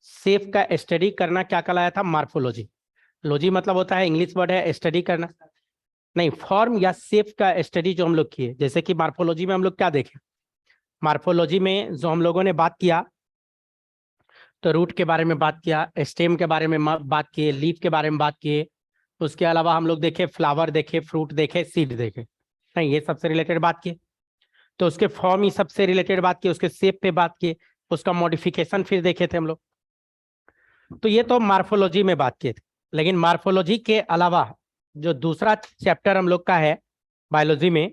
Shape का study करना क्या कहलाया था? मार्फोलॉजी। लॉजी मतलब होता है, इंग्लिश वर्ड है स्टडी करना, नहीं फॉर्म या शेप का स्टडी जो हम लोग किए। जैसे कि मार्फोलॉजी में हम लोग क्या देखें? मार्फोलॉजी में जो हम लोगों ने बात किया, तो रूट के बारे में बात किया, स्टेम के बारे में बात किए, लीफ के बारे में बात किए। उसके अलावा हम लोग देखे फ्लावर देखे, फ्रूट देखे, सीड देखे, नहीं ये सबसे रिलेटेड बात किए। तो उसके फॉर्म ही सबसे रिलेटेड बात की, उसके शेप पे बात की, उसका मॉडिफिकेशन फिर देखे थे हम लोग। तो ये तो मार्फोलॉजी में बात किए थे। लेकिन मार्फोलॉजी के अलावा जो दूसरा चैप्टर हम लोग का है बायोलॉजी में,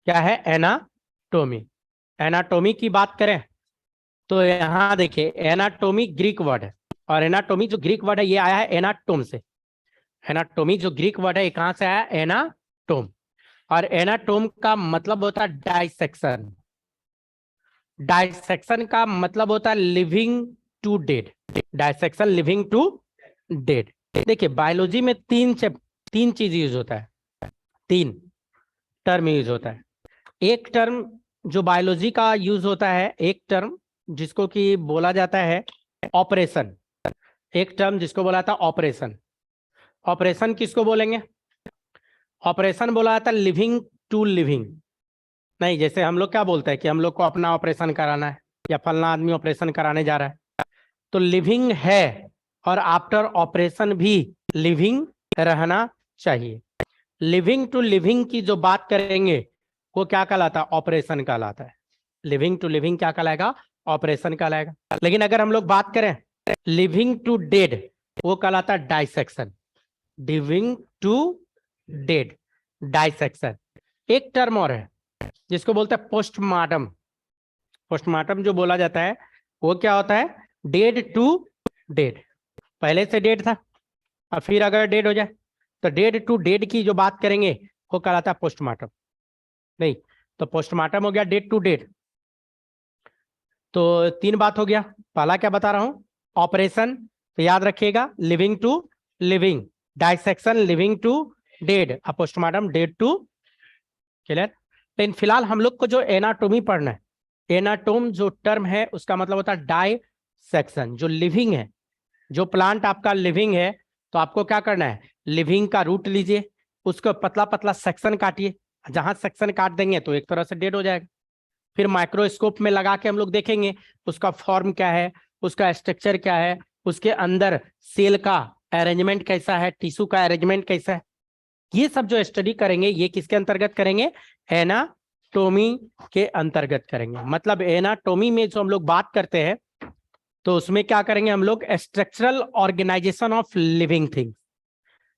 क्या है? एनाटोमी। एनाटोमी की बात करें तो यहाँ देखिए, एनाटोमी ग्रीक वर्ड है, और एनाटोमी जो ग्रीक वर्ड है ये आया है एनाटोम से। एनाटोमी जो ग्रीक वर्ड है ये कहाँ से आया? एनाटोम। और एनाटोम का मतलब होता है डाइसेक्शन। डाइसेक्शन का मतलब होता है living to dead. Dissection living to dead. देखिए बायोलॉजी में तीन चीज यूज होता है, तीन टर्म यूज होता है। एक टर्म जो बायोलॉजी का यूज होता है, एक टर्म जिसको कि बोला जाता है ऑपरेशन। एक टर्म जिसको बोला जाता है ऑपरेशन। ऑपरेशन किसको बोलेंगे? ऑपरेशन बोला जाता है लिविंग टू लिविंग। नहीं, जैसे हम लोग क्या बोलते हैं कि हम लोग को अपना ऑपरेशन कराना है, या फलना आदमी ऑपरेशन कराने जा रहा है, तो लिविंग है और आफ्टर ऑपरेशन भी लिविंग रहना चाहिए। लिविंग टू लिविंग की जो बात करेंगे वो क्या कहलाता है? ऑपरेशन कहलाता है। लिविंग टू लिविंग क्या कहलाएगा? ऑपरेशन कहलाएगा। लेकिन अगर हम लोग बात करें लिविंग टू डेड, वो कहलाता है dissection. Living to dead, dissection. एक टर्म और है जिसको बोलते हैं पोस्टमार्टम। पोस्टमार्टम जो बोला जाता है वो क्या होता है? Dead to dead. पहले से डेड था और फिर अगर डेड हो जाए तो डेड टू डेड की जो बात करेंगे वो कहलाता है पोस्टमार्टम। नहीं, तो पोस्टमार्टम हो गया डेड टू डेड। तो तीन बात हो गया। पहला क्या बता रहा हूं? ऑपरेशन, तो याद रखिएगा living to living, dissection living to dead, और पोस्टमार्टम डेड टू। क्लियर? लेकिन फिलहाल हम लोग को जो एनाटोमी पढ़ना है, एनाटोम जो टर्म है उसका मतलब होता है डाइसेक्शन। जो लिविंग है, जो प्लांट आपका लिविंग है, तो आपको क्या करना है? लिविंग का रूट लीजिए, उसको पतला पतला सेक्शन काटिए। जहां सेक्शन काट देंगे तो एक तरह से डेड हो जाएगा। फिर माइक्रोस्कोप में लगा के हम लोग देखेंगे उसका फॉर्म क्या है, उसका स्ट्रक्चर क्या है, उसके अंदर सेल का अरेंजमेंट कैसा है, टिश्यू का अरेंजमेंट कैसा है। ये सब जो स्टडी करेंगे ये किसके अंतर्गत करेंगे? एनाटोमी के अंतर्गत करेंगे। मतलब एनाटोमी में जो हम लोग बात करते हैं तो उसमें क्या करेंगे हम लोग? Structural organisation of living things.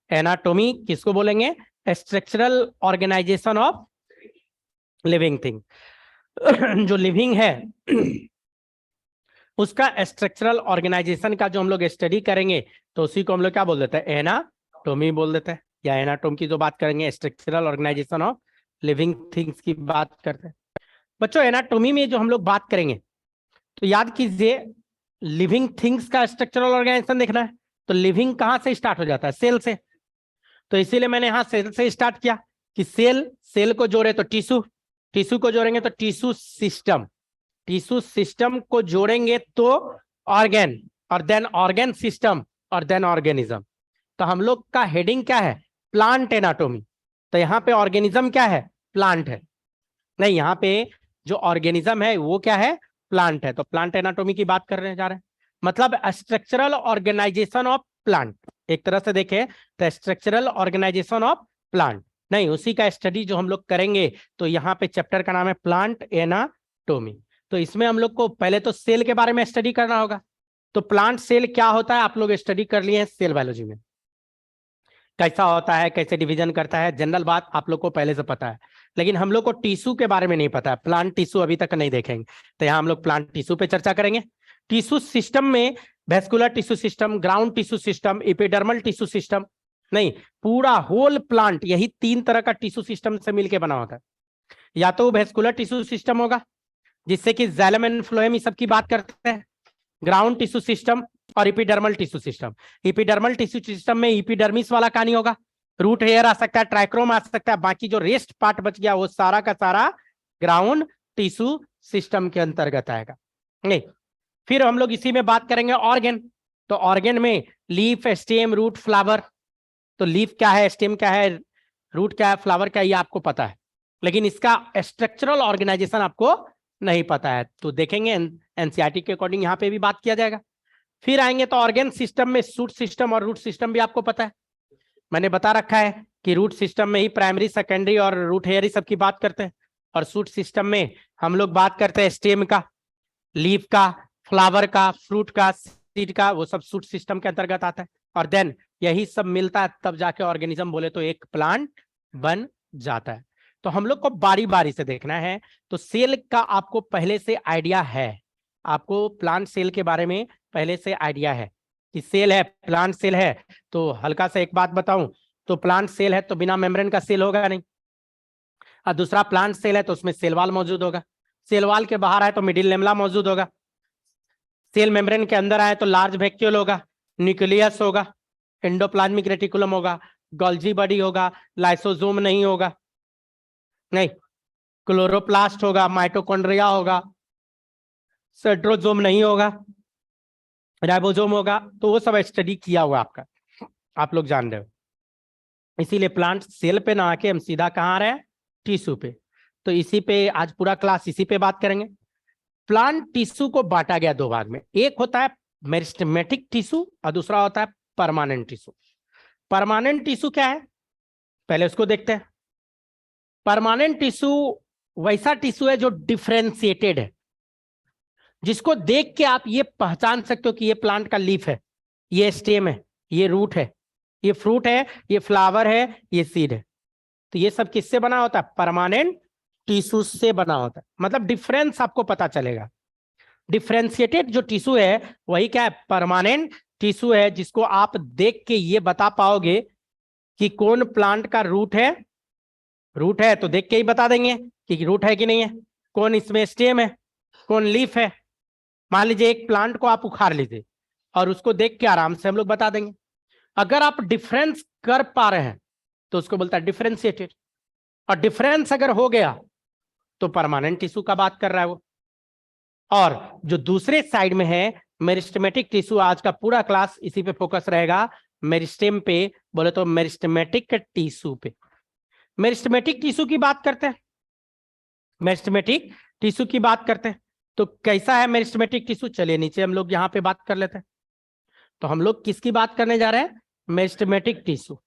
Anatomy किसको बोलेंगे? Structural organisation of living thing. जो लिविंग है उसका स्ट्रक्चरल ऑर्गेनाइजेशन का जो हम लोग स्टडी करेंगे तो उसी को हम लोग क्या बोल देते हैं? एनाटोमी बोल देते हैं। या एनाटोम की जो बात करेंगे structural organisation of living things की बात करते हैं। बच्चों एनाटोमी में जो हम लोग बात करेंगे तो याद कीजिए, लिविंग थिंग्स का स्ट्रक्चरल ऑर्गेनाइजेशन देखना है तो लिविंग कहां से स्टार्ट हो जाता है? सेल से। तो इसीलिए मैंने यहां सेल से स्टार्ट किया कि सेल, सेल को जोड़े तो टिश्यू, टिश्यू को जोड़ेंगे तो टिश्यू सिस्टम, टिश्यू सिस्टम को जोड़ेंगे तो ऑर्गेन, और देन ऑर्गेन सिस्टम, और देन ऑर्गेनिज्म। तो हम लोग का हेडिंग क्या है? Plant anatomy. तो यहाँ पे ऑर्गेनिज्म क्या है? प्लांट है। नहीं, यहाँ पे जो ऑर्गेनिज्म है वो क्या है? प्लांट है। तो प्लांट एनाटोमी की बात करने जा रहे हैं। मतलब स्ट्रक्चरल ऑर्गेनाइजेशन ऑफ प्लांट, एक तरह से देखें तो स्ट्रक्चरल ऑर्गेनाइजेशन ऑफ प्लांट। नहीं, उसी का स्टडी जो हम लोग करेंगे तो यहाँ पे चैप्टर का नाम है प्लांट एनाटोमी। तो इसमें हम लोग को पहले तो सेल के बारे में स्टडी करना होगा। तो प्लांट सेल क्या होता है आप लोग स्टडी कर लिए हैं सेल बायोलॉजी में, कैसा होता है, कैसे डिवीजन करता है, जनरल बात आप लोग को पहले से पता है। लेकिन हम लोग को टिश्यू के बारे में नहीं पता है, प्लांट टिश्यू अभी तक नहीं देखेंगे। तो यहाँ हम लोग प्लांट टिश्यू पे चर्चा करेंगे। टिश्यू सिस्टम में vascular tissue system, ground tissue system, epidermal tissue system, नहीं पूरा होल प्लांट यही तीन तरह का टिश्यू सिस्टम से मिलकर बना होता है। या तो वेस्कुलर टिश्यू सिस्टम होगा जिससे कि जाइलम एंड फ्लोएम सब की बात करते हैं, ग्राउंड टिश्यू सिस्टम और epidermal tissue system. Epidermal tissue system में एपिडर्मिस वाला कहानी होगा, रूट हेयर आ सकता है, ट्राइक्रोम आ सकता है, बाकी जो रेस्ट पार्ट बच गया वो सारा का सारा ग्राउंड टिश्यू सिस्टम के अंतर्गत आएगा। नहीं, फिर हम लोग इसी में बात करेंगे ऑर्गेन। तो ऑर्गेन में लीफ, स्टेम, रूट, फ्लावर। तो लीफ क्या है, स्टेम क्या है, रूट क्या है, फ्लावर क्या है, ये आपको पता है, लेकिन इसका स्ट्रक्चरल ऑर्गेनाइजेशन आपको नहीं पता है। तो देखेंगे एनसीईआरटी के अकॉर्डिंग यहाँ पे भी बात किया जाएगा। फिर आएंगे तो ऑर्गेन सिस्टम में शूट सिस्टम और रूट सिस्टम भी आपको पता है। मैंने बता रखा है कि रूट सिस्टम में ही प्राइमरी, सेकेंडरी और रूट हेयर सबकी बात करते हैं, और शूट सिस्टम में हम लोग बात करते हैं स्टेम का, लीफ का, फ्लावर का, फ्रूट का, सीड का, वो सब शूट सिस्टम के अंतर्गत आता है। और देन यही सब मिलता है तब जाके ऑर्गेनिज्म बोले तो एक प्लांट बन जाता है। तो हम लोग को बारी बारी से देखना है। तो सेल का आपको पहले से आइडिया है, आपको प्लांट सेल के बारे में पहले से आइडिया है कि सेल है, प्लांट सेल है। तो हल्का सा एक बात बताऊं, तो प्लांट सेल है तो बिना मेम्ब्रेन का सेल होगा नहीं, और दूसरा प्लांट सेल है तो उसमें सेल वाल मौजूद होगा, सेल वाल के बाहर आए तो मिडिल लेमला मौजूद होगा, सेल मेम्ब्रेन के अंदर आए तो लार्ज वैक्यूल होगा, न्यूक्लियस होगा, एंडोप्लाज्मिक रेटिकुलम होगा, गोल्जी बॉडी होगा, लाइसोसोम नहीं होगा, नहीं, क्लोरोप्लास्ट होगा, माइटोकॉन्ड्रिया होगा, सेंट्रोसोम नहीं होगा, राइबोसोम होगा। तो वो सब स्टडी किया हुआ आपका, आप लोग जान रहे हो। इसीलिए प्लांट सेल पे ना आके हम सीधा कहाँ आ रहे हैं, टिश्यू पे। तो इसी पे आज पूरा क्लास इसी पे बात करेंगे। प्लांट टिश्यू को बांटा गया दो भाग में, एक होता है मेरिस्टेमेटिक टिश्यू और दूसरा होता है परमानेंट टिश्यू। परमानेंट टिश्यू क्या है, पहले उसको देखते हैं। परमानेंट टिश्यू वैसा टिश्यू है जो डिफरेंशिएटेड है, जिसको देख के आप ये पहचान सकते हो कि ये प्लांट का लीफ है, ये स्टेम है, ये रूट है, ये फ्रूट है, ये फ्लावर है, ये सीड है। तो ये सब किससे बना होता है, परमानेंट टिश्यू से बना होता है। मतलब डिफरेंस आपको पता चलेगा। डिफरेंशिएटेड जो टिश्यू है वही क्या है, परमानेंट टिश्यू है, जिसको आप देख के ये बता पाओगे कि कौन प्लांट का रूट है। रूट है तो देख के ही बता देंगे कि रूट है कि नहीं है, कौन इसमें स्टेम है, कौन लीफ है। मान लीजिए एक प्लांट को आप उखाड़ लीजिए और उसको देख के आराम से हम लोग बता देंगे। अगर आप डिफरेंस कर पा रहे हैं तो उसको बोलता है डिफरेंशिएटेड, और डिफरेंस अगर हो गया तो परमानेंट टिश्यू का बात कर रहा है वो। और जो दूसरे साइड में है मेरिस्टेमेटिक टिश्यू, आज का पूरा क्लास इसी पे फोकस रहेगा, मेरिस्टेम पे, बोले तो मेरिस्टेमेटिक टिश्यू पे। मेरिस्टेमेटिक टिश्यू की बात करते हैं, मेरिस्टेमेटिक टिश्यू की बात करते हैं। तो कैसा है मेरिस्टेमेटिक टिश्यू, चलिए नीचे हम लोग यहाँ पे बात कर लेते हैं। तो हम लोग किसकी बात करने जा रहे हैं, मेरिस्टेमेटिक टिश्यू।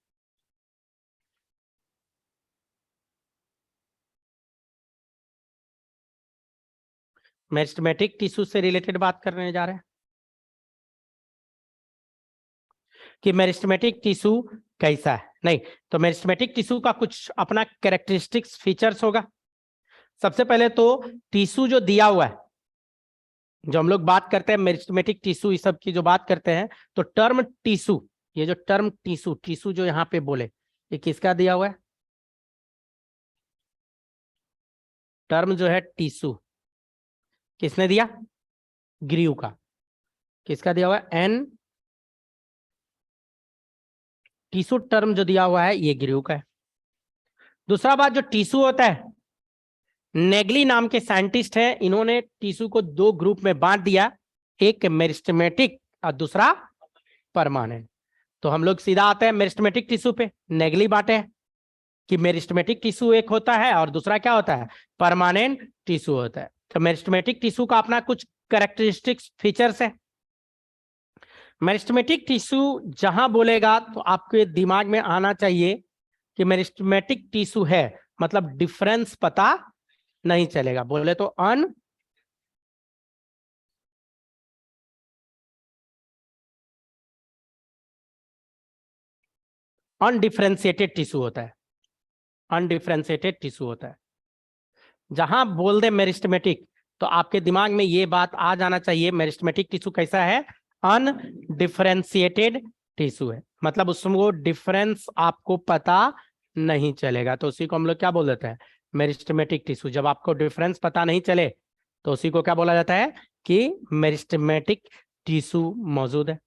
मेरिस्टेमेटिक टिश्यू से रिलेटेड बात करने जा रहे हैं कि मेरिस्टेमेटिक टिश्यू कैसा है। नहीं, तो मेरिस्टेमेटिक टिश्यू का कुछ अपना कैरेक्टरिस्टिक्स फीचर्स होगा। सबसे पहले तो टिश्यू जो दिया हुआ है, जो हम लोग बात करते हैं मेरिस्टेमेटिक टिश्यू इस सब की जो बात करते हैं, तो टर्म टिश्यू, ये जो टर्म टिश्यू, टिश्यू जो यहाँ पे बोले, ये किसका दिया हुआ है, टर्म जो है टिश्यू किसने दिया, ग्रीव का। किसका दिया हुआ है, एन टिश्यू टर्म जो दिया हुआ है ये ग्रीव का है। दूसरा बात, जो टिश्यू होता है, नेगली नाम के साइंटिस्ट हैं, इन्होंने टिश्यू को दो ग्रुप में बांट दिया, एक मेरिस्टेमेटिक और दूसरा परमानेंट। तो हम लोग सीधा आते हैं मेरिस्टेमेटिक टिश्यू पे। नेगली बांटे हैं कि मेरिस्टेमेटिक टिश्यू एक होता है और दूसरा क्या होता है, परमानेंट टिश्यू होता है। तो मेरिस्टेमेटिक टिश्यू का अपना कुछ कैरेक्टरिस्टिक्स फीचर्स है। मेरिस्टेमेटिक टिश्यू जहां बोलेगा तो आपके दिमाग में आना चाहिए कि मेरिस्टेमेटिक टिश्यू है, मतलब डिफरेंस पता नहीं चलेगा, बोले तो अनडिफरेंशिएटेड टिश्यू होता है, अनडिफरेंशिएटेड टिश्यू होता है। जहां बोल दे मेरिस्टेमेटिक तो आपके दिमाग में ये बात आ जाना चाहिए, मेरिस्टेमेटिक टिश्यू कैसा है, अनडिफरेंशिएटेड टिश्यू है, मतलब उसमें डिफरेंस आपको पता नहीं चलेगा। तो उसी को हम लोग क्या बोल देते हैं, मेरिस्टेमेटिक टिश्यू। जब आपको डिफरेंस पता नहीं चले तो उसी को क्या बोला जाता है कि मेरिस्टेमेटिक टिश्यू मौजूद है।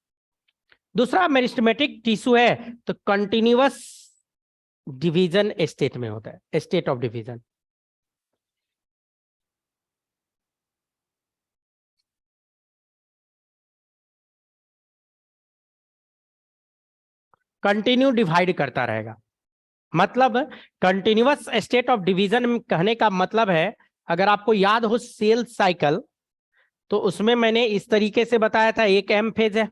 दूसरा, मेरिस्टेमेटिक टिश्यू है तो कंटिन्यूअस डिवीजन स्टेट में होता है, state of division. Continue divide करता रहेगा। मतलब कंटिन्यूअस स्टेट ऑफ डिवीजन कहने का मतलब है, अगर आपको याद हो सेल साइकिल, तो उसमें मैंने इस तरीके से बताया था, एक एम फेज है,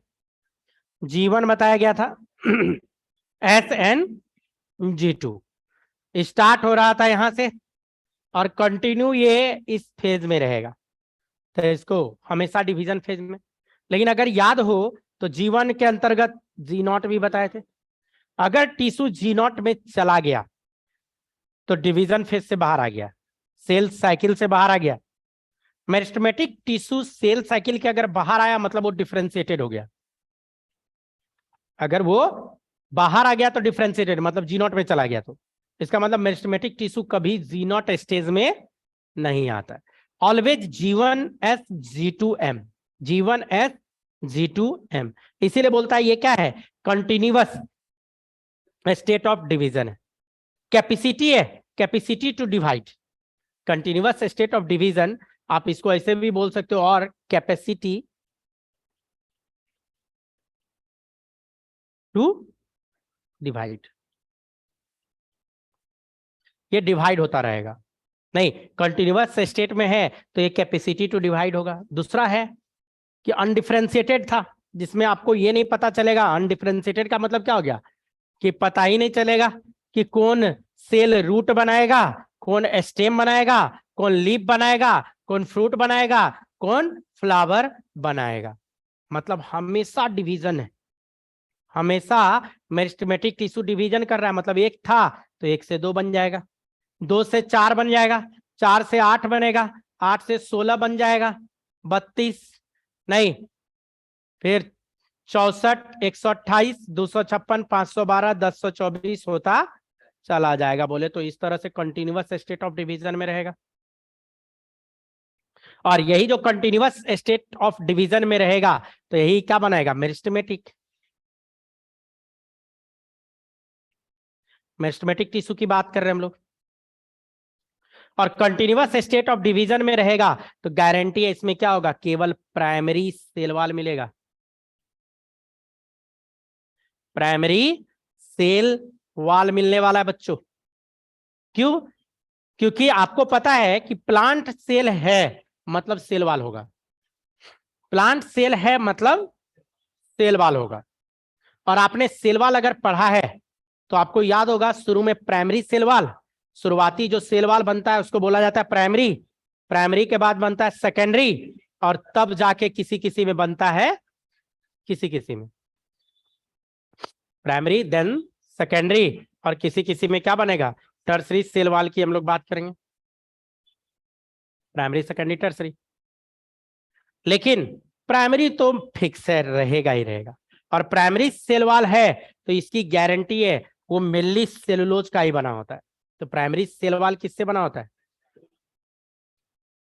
G1 बताया गया था, SN G2 स्टार्ट हो रहा था यहां से और कंटिन्यू ये इस फेज में रहेगा, तो इसको हमेशा डिवीजन फेज में। लेकिन अगर याद हो तो G1 के अंतर्गत G0 भी बताए थे, अगर टिश्यू G0 में चला गया तो डिवीजन फेज से बाहर आ गया, सेल साइकिल से बाहर आ गया। मेरिस्टेमेटिक टिश्यू सेल साइकिल के अगर बाहर आया मतलब वो डिफरेंशिएटेड हो गया, अगर वो बाहर आ गया तो डिफरेंशिएटेड मतलब G0 में चला गया, तो इसका मतलब मेरिस्टेमेटिक टिश्यू कभी G0 स्टेज में नहीं आता है। Always G1S G2M, G1S G2M, इसीलिए बोलता है ये क्या है, कंटिन्यूअस स्टेट ऑफ डिवीजन है। कैपेसिटी है, capacity to divide, continuous state of division, आप इसको ऐसे भी बोल सकते हो, और कैपेसिटी टू डिवाइड, ये डिवाइड होता रहेगा। नहीं, कंटिन्यूअस स्टेट में है तो ये कैपेसिटी टू डिवाइड होगा। दूसरा है कि अनडिफरेंशिएटेड था, जिसमें आपको ये नहीं पता चलेगा, अनडिफरेंशिएटेड का मतलब क्या हो गया कि पता ही नहीं चलेगा कि कौन सेल रूट बनाएगा, कौन स्टेम बनाएगा, कौन लीफ बनाएगा, कौन फ्रूट बनाएगा, कौन फ्लावर बनाएगा। मतलब हमेशा डिवीजन है, हमेशा मेरिस्टेमेटिक टिश्यू डिवीजन कर रहा है। मतलब एक था तो एक से दो बन जाएगा, दो से चार बन जाएगा, चार से आठ बनेगा, आठ से 16 बन जाएगा, 32 नहीं, फिर 64, 128, 256, 512, 1024 होता चला जाएगा। बोले तो इस तरह से कंटिन्यूअस स्टेट ऑफ डिवीजन में रहेगा। और यही जो कंटिन्यूअस स्टेट ऑफ डिवीजन में रहेगा तो यही क्या बनाएगा, मेरिस्टेमेटिक। मेरिस्टेमेटिक टिश्यू की बात कर रहे हैं हम लोग। और कंटिन्यूअस स्टेट ऑफ डिवीजन में रहेगा तो गारंटी है इसमें क्या होगा, केवल प्राइमरी सेल वॉल मिलेगा, प्राइमरी सेल वॉल मिलने वाला है बच्चों। क्यों? क्योंकि आपको पता है कि प्लांट सेल है मतलब सेल वॉल होगा, प्लांट सेल है मतलब सेल वॉल होगा। और आपने सेल वॉल अगर पढ़ा है तो आपको याद होगा शुरू में प्राइमरी सेल वॉल, शुरुआती जो सेल वॉल बनता है उसको बोला जाता है प्राइमरी, प्राइमरी के बाद बनता है सेकेंडरी, और तब जाके किसी किसी में बनता है, किसी किसी में प्राइमरी देन सेकेंडरी, और किसी किसी में क्या बनेगा, टर्सरी सेल वॉल की हम लोग बात करेंगे, प्राइमरी सेकेंडरी टर्सरी। लेकिन प्राइमरी तो फिक्स है, रहेगा ही रहेगा। और प्राइमरी सेल वॉल है तो इसकी गारंटी है वो मेनली सेलुलोज का ही बना होता है। तो प्राइमरी सेल वॉल किससे बना होता है,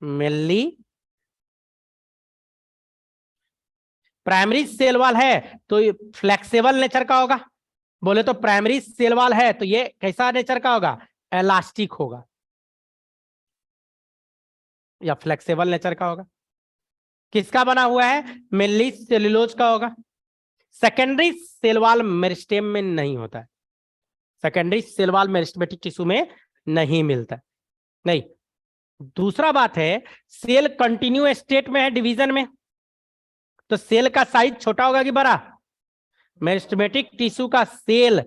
मेनली। प्राइमरी सेल वॉल है तो ये फ्लेक्सिबल नेचर का होगा। बोले तो प्राइमरी सेल वॉल है तो ये कैसा नेचर का होगा, इलास्टिक होगा या फ्लेक्सिबल नेचर का होगा। किसका बना हुआ है, मेनली सेलुलोज का होगा। सेकेंडरी सेल वॉल मेरिस्टेम में नहीं होता है, secondary cell wall meristematic tissue में नहीं मिलता है, नहीं। दूसरा बात है, सेल कंटिन्यू स्टेट में है डिवीजन में, तो सेल का साइज छोटा होगा कि बड़ा, मेरिस्टेमेटिक टिश्यू का सेल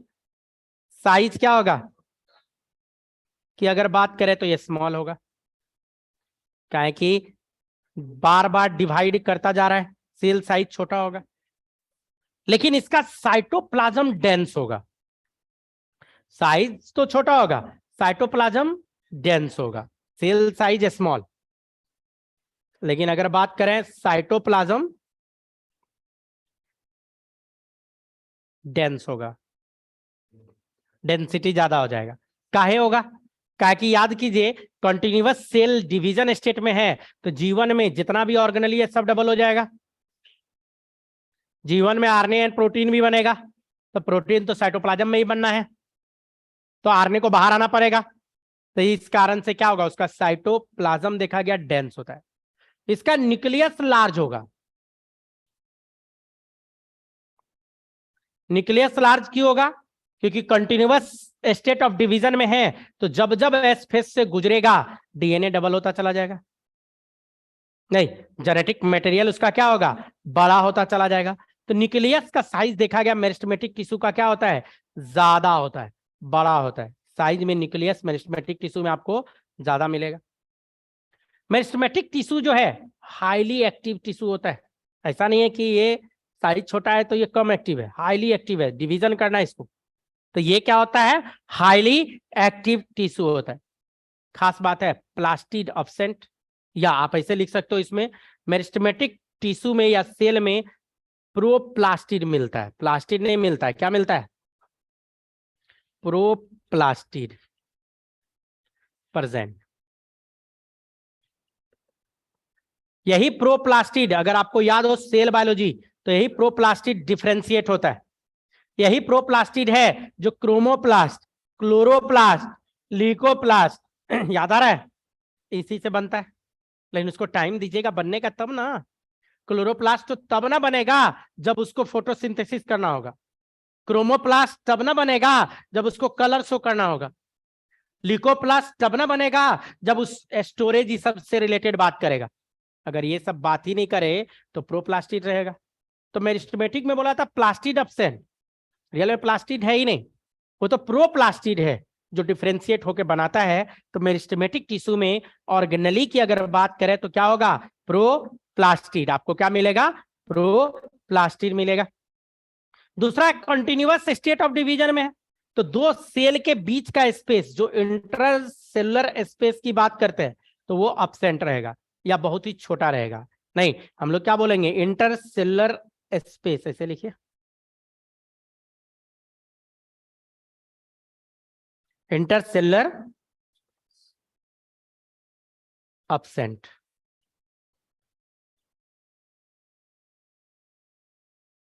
साइज क्या होगा, कि अगर बात करें तो ये स्मॉल होगा, क्या है कि बार बार डिवाइड करता जा रहा है, सेल साइज छोटा होगा। लेकिन इसका साइटोप्लाज्म डेंस होगा, साइज तो छोटा होगा, साइटोप्लाज्म डेंस होगा, सेल साइज स्मॉल। लेकिन अगर बात करें साइटोप्लाज्म डेंस होगा, डेंसिटी ज्यादा हो जाएगा। काहे होगा, काहे कि याद कीजिए कंटिन्यूअस सेल डिवीजन स्टेट में है तो जीवन में जितना भी ऑर्गेनेली है सब डबल हो जाएगा। जीवन में आरएनए एंड प्रोटीन भी बनेगा, तो प्रोटीन तो साइटोप्लाज्म में ही बनना है, तो आरएनए को बाहर आना पड़ेगा। तो इस कारण से क्या होगा, उसका साइटोप्लाज्म देखा गया डेंस होता है। इसका न्यूक्लियस लार्ज होगा, न्यूक्लियस लार्ज क्यों होगा? क्योंकि कंटिन्यूअस स्टेट ऑफ डिवीजन में है, तो जब जब एस फेज से गुजरेगा डीएनए डबल होता चला जाएगा, नहीं जेनेटिक मटेरियल उसका क्या होगा? बड़ा होता चला जाएगा। तो न्यूक्लियस का साइज देखा गया मेरिस्टेमेटिक टिश्यू का क्या होता है? ज्यादा होता है, बड़ा होता है। साइज में न्यूक्लियस मेरिस्टेमेटिक टिश्यू में आपको ज्यादा मिलेगा। मेरिस्टेमेटिक टिश्यू जो है हाईली एक्टिव टिश्यू होता है। ऐसा नहीं है कि ये साइज छोटा है तो ये कम एक्टिव है, हाईली एक्टिव है। डिवीजन करना है इसको, तो ये क्या होता है? हाईली एक्टिव टिश्यू होता है। खास बात है प्लास्टिड अब्सेंट, या आप ऐसे लिख सकते हो इसमें मेरिस्टेमेटिक टिश्यू में या सेल में प्रोप्लास्टिड मिलता है, प्लास्टिड नहीं मिलता है। क्या मिलता है? Proplastid present. यही प्रोप्लास्टिड, अगर आपको याद हो सेल बायोलॉजी, तो यही प्रोप्लास्टिड डिफरेंशिएट होता है। यही प्रोप्लास्टिड है जो क्रोमोप्लास्ट, क्लोरोप्लास्ट, ल्यूकोप्लास्ट याद आ रहा है, इसी से बनता है। लेकिन उसको टाइम दीजिएगा बनने का तब ना। क्लोरोप्लास्ट तो तब ना बनेगा जब उसको फोटोसिंथेसिस करना होगा। क्रोमोप्लास्ट तब ना बनेगा जब उसको कलर शो करना होगा। ल्यूकोप्लास्ट तब ना बनेगा जब उस स्टोरेज सब से रिलेटेड बात करेगा। अगर ये सब बात ही नहीं करे तो प्रोप्लास्टिड रहेगा। तो मेरिस्टेमेटिक में बोला था प्लास्टिड अब्सेंट, रियल में प्लास्टिड है ही नहीं, वो तो प्रोप्लास्टिड है जो डिफरेंशिएट होकर बनाता है। तो मेरिस्टेमेटिक टिश्यू में ऑर्गेनली की अगर बात करें तो क्या होगा? प्रोप्लास्टिड। आपको क्या मिलेगा? प्रोप्लास्टिड मिलेगा। दूसरा कंटिन्यूअस स्टेट ऑफ डिवीजन में है, तो दो सेल के बीच का स्पेस जो इंटरसेलुलर स्पेस की बात करते हैं तो वो अब्सेंट रहेगा या बहुत ही छोटा रहेगा। नहीं, हम लोग क्या बोलेंगे? इंटरसेलुलर स्पेस, ऐसे लिखिए, इंटरसेलुलर अब्सेंट।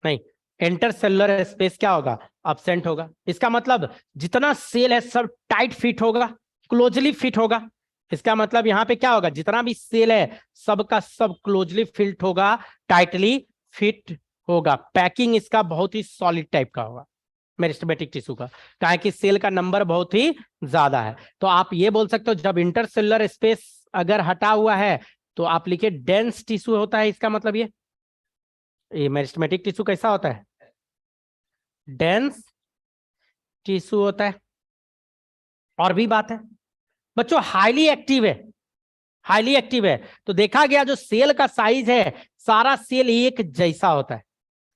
नहीं, इंटरसेलुलर स्पेस क्या होगा? अब्सेंट होगा। इसका मतलब जितना सेल है सब टाइट फिट होगा, क्लोजली फिट होगा। इसका मतलब यहाँ पे क्या होगा? जितना भी सेल है सबका सब क्लोजली फिट होगा, टाइटली फिट होगा। पैकिंग इसका बहुत ही सॉलिड टाइप का होगा मेरिस्टेमेटिक टिश्यू का, कहा कि सेल का नंबर बहुत ही ज्यादा है। तो आप ये बोल सकते हो जब इंटरसेलुलर स्पेस अगर हटा हुआ है तो आप लिखिए डेंस टिश्यू होता है। इसका मतलब ये मेरिस्टेमेटिक टिश्यू कैसा होता है? डेंस टिश्यू होता है। और भी बात है बच्चों, हाईली एक्टिव है, हाईली एक्टिव है। तो देखा गया जो सेल का साइज है सारा सेल एक जैसा होता है,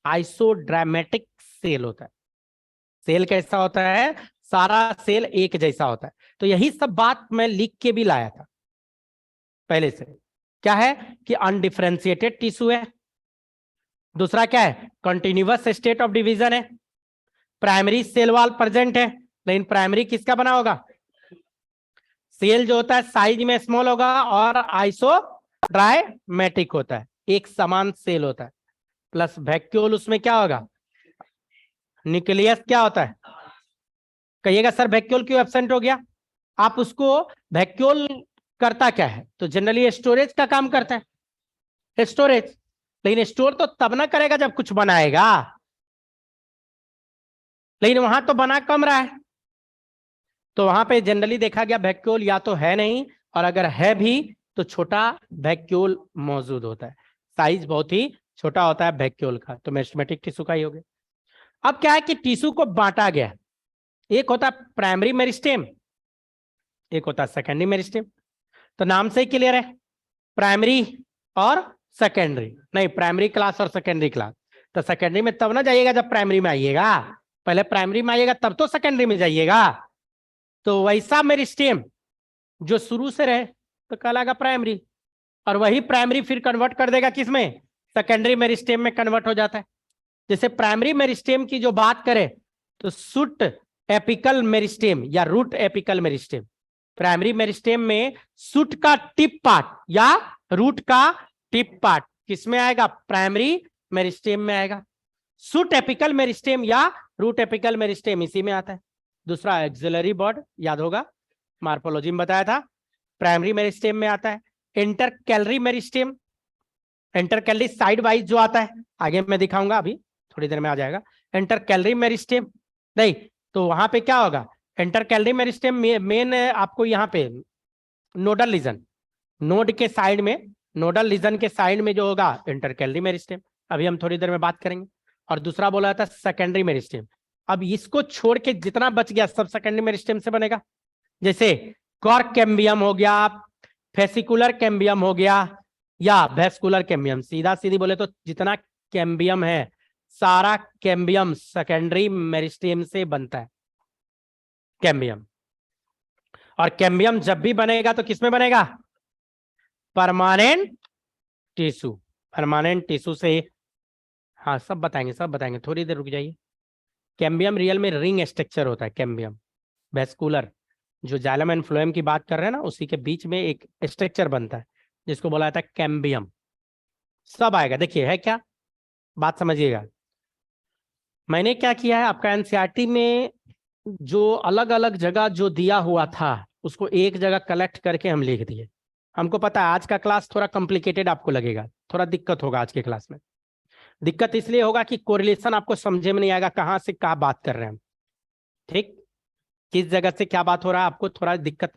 आइसोड्रामेटिक सेल होता है। सेल कैसा होता है? सारा सेल एक जैसा होता है। तो यही सब बात मैं लिख के भी लाया था पहले से। क्या है कि अनडिफरेंशिएटेड टिश्यू है। दूसरा क्या है? कंटिन्यूअस स्टेट ऑफ डिवीजन है। प्राइमरी सेल वॉल प्रेजेंट है, लेकिन प्राइमरी किसका बना होगा? सेल जो होता है साइज में स्मॉल होगा और आइसोट्राइमेटिक होता है, एक समान सेल होता है। प्लस वैक्यूल उसमें क्या होगा? न्यूक्लियस क्या होता है? कहिएगा सर वैक्यूल क्यों एब्सेंट हो गया? आप उसको, वैक्यूल करता क्या है? तो जनरली स्टोरेज का काम करता है, स्टोरेज। लेकिन स्टोर तो तब ना करेगा जब कुछ बनाएगा, लेकिन वहां तो बना कम रहा है। तो वहां पे जनरली देखा गया वैक्यूल या तो है नहीं, और अगर है भी तो छोटा वैक्यूल मौजूद होता है। साइज बहुत ही छोटा होता है वैक्यूल का। तो मेरिस्टेमेटिक टिश्यू का ही हो गया। अब क्या है कि टिश्यू को बांटा गया, एक होता है प्राइमरी मेरिस्टेम, एक होता है सेकेंडरी मेरिस्टेम। तो नाम से ही क्लियर है, प्राइमरी और सेकेंडरी। नहीं, प्राइमरी क्लास और सेकेंडरी क्लास। तो सेकेंडरी में तब ना जाइएगा जब प्राइमरी में आइएगा, पहले प्राइमरी में आइएगा तब तो सेकेंडरी में जाइएगा। तो वैसा मेरिस्टेम जो शुरू से रहे तो कहलाएगा प्राइमरी, और वही प्राइमरी फिर कन्वर्ट कर देगा किसमें? सेकेंडरी मेरिस्टेम में कन्वर्ट हो जाता है। जैसे प्राइमरी मेरिस्टेम की जो बात करें तो सूट एपिकल मेरिस्टेम या root apical meristem. Primary meristem में सूट का टिप पार्ट या रूट का टिप पार्ट किसमें आएगा? प्राइमरी मेरिस्टेम में आएगा। सूट एपिकल मेरिस्टेम या रूट एपिकल मेरिस्टेम इसी में आता है। दूसरा एक्सिलरी बॉड याद होगा, मार्फोलॉजी में बताया था, प्राइमरी मेरिस्टेम में आता है। Intercalary meristem, intercalary side wise जो आता है, आगे मैं दिखाऊंगा, अभी थोड़ी देर में आ जाएगा। इंटर कैलरी मेरिस्टेम नहीं, तो वहां पे क्या होगा, इंटर कैलरी मेरिस्टेम मेन आपको यहाँ पे नोडल लीजन, नोड के साइड में, नोडल लीजन के साइड में जो होगा इंटर कैलरी मेरिस्टेम, अभी हम थोड़ी देर में बात करेंगे। और दूसरा बोला था सेकेंडरी मेरिस्टेम। अब इसको छोड़ के जितना बच गया सब सेकेंडरी मेरिस्टेम से बनेगा, जैसे कॉर्क कैम्बियम हो गया, फेसिकुलर कैम्बियम हो गया, या वेस्कुलर कैम्बियम। सीधा सीधी बोले तो जितना कैम्बियम है सारा कैम्बियम सेकेंडरी मेरिस्टेम से बनता है, कैम्बियम। और कैम्बियम जब भी बनेगा तो किसमें बनेगा, परमानेंट टिश्यू, परमानेंट टिश्यू से। हाँ सब बताएंगे, सब बताएंगे, थोड़ी देर रुक जाइए। कैम्बियम रियल में रिंग स्ट्रक्चर होता है, कैम्बियम वेस्कुलर, जो जाइलम एंड फ्लोएम की बात कर रहे हैं ना, उसी के बीच में एक स्ट्रक्चर बनता है जिसको बोला जाता है कैम्बियम। सब आएगा, देखिए है क्या, बात समझिएगा। मैंने क्या किया है, आपका एनसीईआरटी में जो अलग अलग जगह जो दिया हुआ था उसको एक जगह कलेक्ट करके हम लिख दिए। हमको पता है आज का क्लास थोड़ा कॉम्प्लिकेटेड आपको लगेगा, थोड़ा दिक्कत होगा आज के क्लास में। दिक्कत इसलिए होगा कि कोरिलेशन आपको समझे में नहीं आएगा, कहाँ से क्या बात कर रहे हैं हम, ठीक, किस जगह से क्या बात हो रहा है, आपको थोड़ा दिक्कत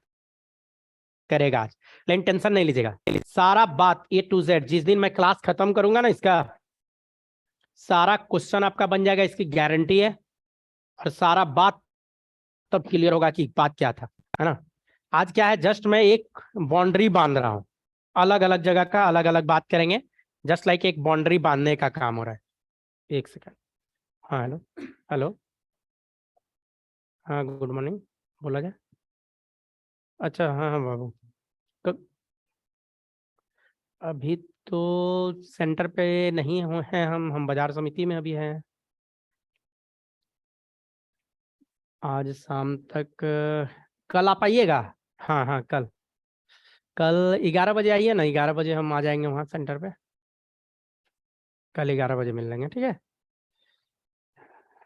करेगा आज। लेकिन टेंशन नहीं लीजिएगा, सारा बात A to Z जिस दिन मैं क्लास खत्म करूंगा ना, इसका सारा क्वेश्चन आपका बन जाएगा, इसकी गारंटी है। और सारा बात तब क्लियर होगा कि बात क्या था, है ना। आज क्या है, जस्ट मैं एक बाउंड्री बांध रहा हूँ, अलग अलग जगह का अलग अलग बात करेंगे, जस्ट लाइक एक बाउंड्री बांधने का काम हो रहा है। एक सेकंड, हाँ हेलो, हेलो, हाँ गुड मॉर्निंग, बोला जाए। अच्छा हाँ हाँ बाबू, अभी तो सेंटर पे नहीं हुए हैं, हम बाजार समिति में अभी हैं। आज शाम तक कल आप आइएगा। हाँ हाँ कल, कल 11 बजे आइए ना, 11 बजे हम आ जाएंगे वहाँ सेंटर पे। कल 11 बजे मिल लेंगे, ठीक है।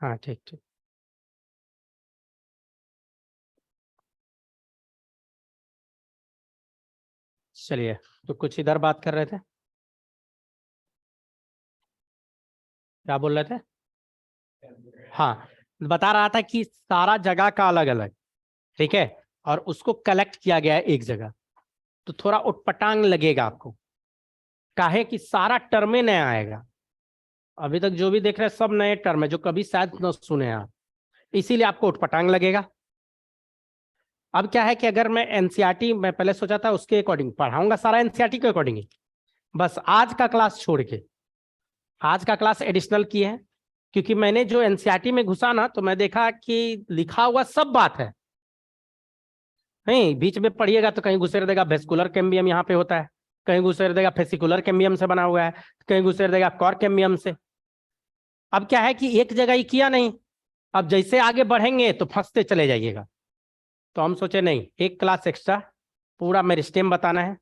हाँ ठीक ठीक। चलिए, तो कुछ इधर बात कर रहे थे, क्या बोल रहे थे। हाँ, बता रहा था कि सारा जगह का अलग अलग, ठीक है, और उसको कलेक्ट किया गया है एक जगह, तो थोड़ा उटपटांग लगेगा आपको, काहे कि सारा टर्मे नया आएगा। अभी तक जो भी देख रहे हैं सब नए टर्म है जो कभी शायद न सुने आप, इसीलिए आपको उटपटांग लगेगा। अब क्या है कि अगर मैं एनसीईआरटी, मैं पहले सोचा था उसके अकॉर्डिंग पढ़ाऊंगा, सारा एनसीईआरटी के अकॉर्डिंग ही, बस आज का क्लास छोड़ के, आज का क्लास एडिशनल की है, क्योंकि मैंने जो एनसीईआरटी में घुसा ना, तो मैं देखा कि लिखा हुआ सब बात है, नहीं बीच में पढ़िएगा तो कहीं घुसेर देगा वेस्कुलर कैम्बियम यहाँ पे होता है, कहीं घुसेर देगा फेसिकुलर कैम्बियम से बना हुआ है, कहीं घुसेर देगा कॉर्क कैम्बियम से। अब क्या है कि एक जगह ही किया नहीं, अब जैसे आगे बढ़ेंगे तो फंसते चले जाइएगा। तो हम सोचे नहीं, एक क्लास एक्स्ट्रा, पूरा मेरिस्टेम बताना है,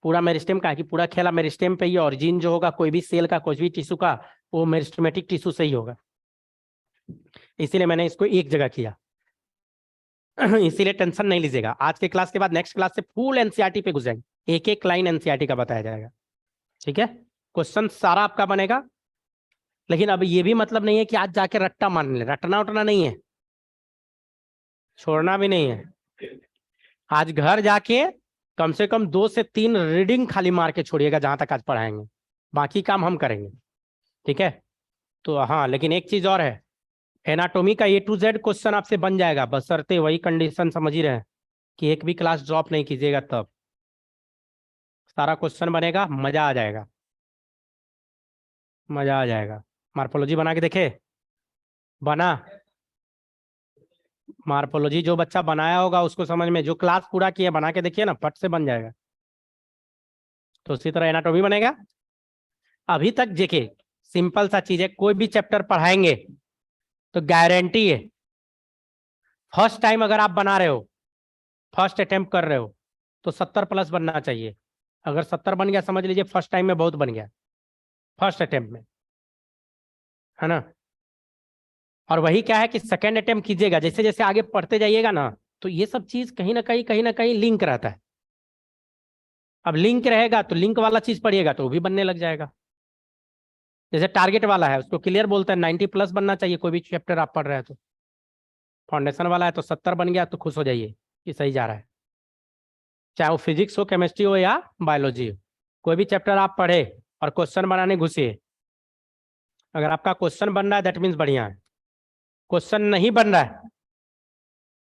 पूरा मेरिस्टेम का, कि पूरा खेला मेरिस्टेम पे ही, ऑरिजिन जो होगा कोई भी सेल का, कोई भी टिश्यू का, वो मेरिस्टेमेटिक टिश्यू से ही होगा, इसीलिए मैंने इसको एक जगह किया। इसीलिए टेंशन नहीं लीजिएगा, आज के क्लास के बाद नेक्स्ट क्लास से फुल एनसीईआरटी पे घुस जाएंगे, एक एक लाइन एनसीईआरटी का बताया जाएगा, ठीक है। क्वेश्चन सारा आपका बनेगा, लेकिन अब ये भी मतलब नहीं है कि आज जाके रट्टा मान ले, रटना उटना नहीं है, छोड़ना भी नहीं है। आज घर जाके कम से कम 2 से 3 रीडिंग खाली मार के छोड़िएगा, जहां तक आज पढ़ाएंगे, बाकी काम हम करेंगे, ठीक है। तो हाँ, लेकिन एक चीज और है, एनाटोमी का A to Z क्वेश्चन आपसे बन जाएगा, बशर्ते वही कंडीशन समझ ही रहे कि एक भी क्लास ड्रॉप नहीं कीजिएगा, तब सारा क्वेश्चन बनेगा, मजा आ जाएगा, मजा आ जाएगा। मार्फोलॉजी बना के देखे, बना, मार्फोलॉजी जो बच्चा बनाया होगा उसको समझ में, जो क्लास पूरा किया बना के देखिए ना, फट से बन जाएगा। तो उसी तरह एनाटोमी बनेगा। अभी तक देखिए, सिंपल सा चीज है, कोई भी चैप्टर पढ़ाएंगे तो गारंटी है, फर्स्ट टाइम अगर आप बना रहे हो, फर्स्ट अटेम्प्ट कर रहे हो, तो 70+ बनना चाहिए। अगर 70 बन गया समझ लीजिए फर्स्ट टाइम में बहुत बन गया, फर्स्ट अटेम्प्ट में, है ना। और वही क्या है कि सेकेंड अटेम्प्ट कीजिएगा, जैसे जैसे आगे पढ़ते जाइएगा ना, तो ये सब चीज कहीं ना कहीं लिंक रहता है। अब लिंक रहेगा तो लिंक वाला चीज पढ़िएगा तो वो भी बनने लग जाएगा। जैसे टारगेट वाला है उसको क्लियर बोलते हैं 90+ बनना चाहिए, कोई भी चैप्टर आप पढ़ रहे हैं तो। फाउंडेशन वाला है तो 70 बन गया तो खुश हो जाइए कि सही जा रहा है, चाहे वो फिजिक्स हो, केमिस्ट्री हो या बायोलॉजी हो। कोई भी चैप्टर आप पढ़े और क्वेश्चन बनाने घुसिए, अगर आपका क्वेश्चन बन रहा है दैट मीन्स बढ़िया है, क्वेश्चन नहीं बन रहा है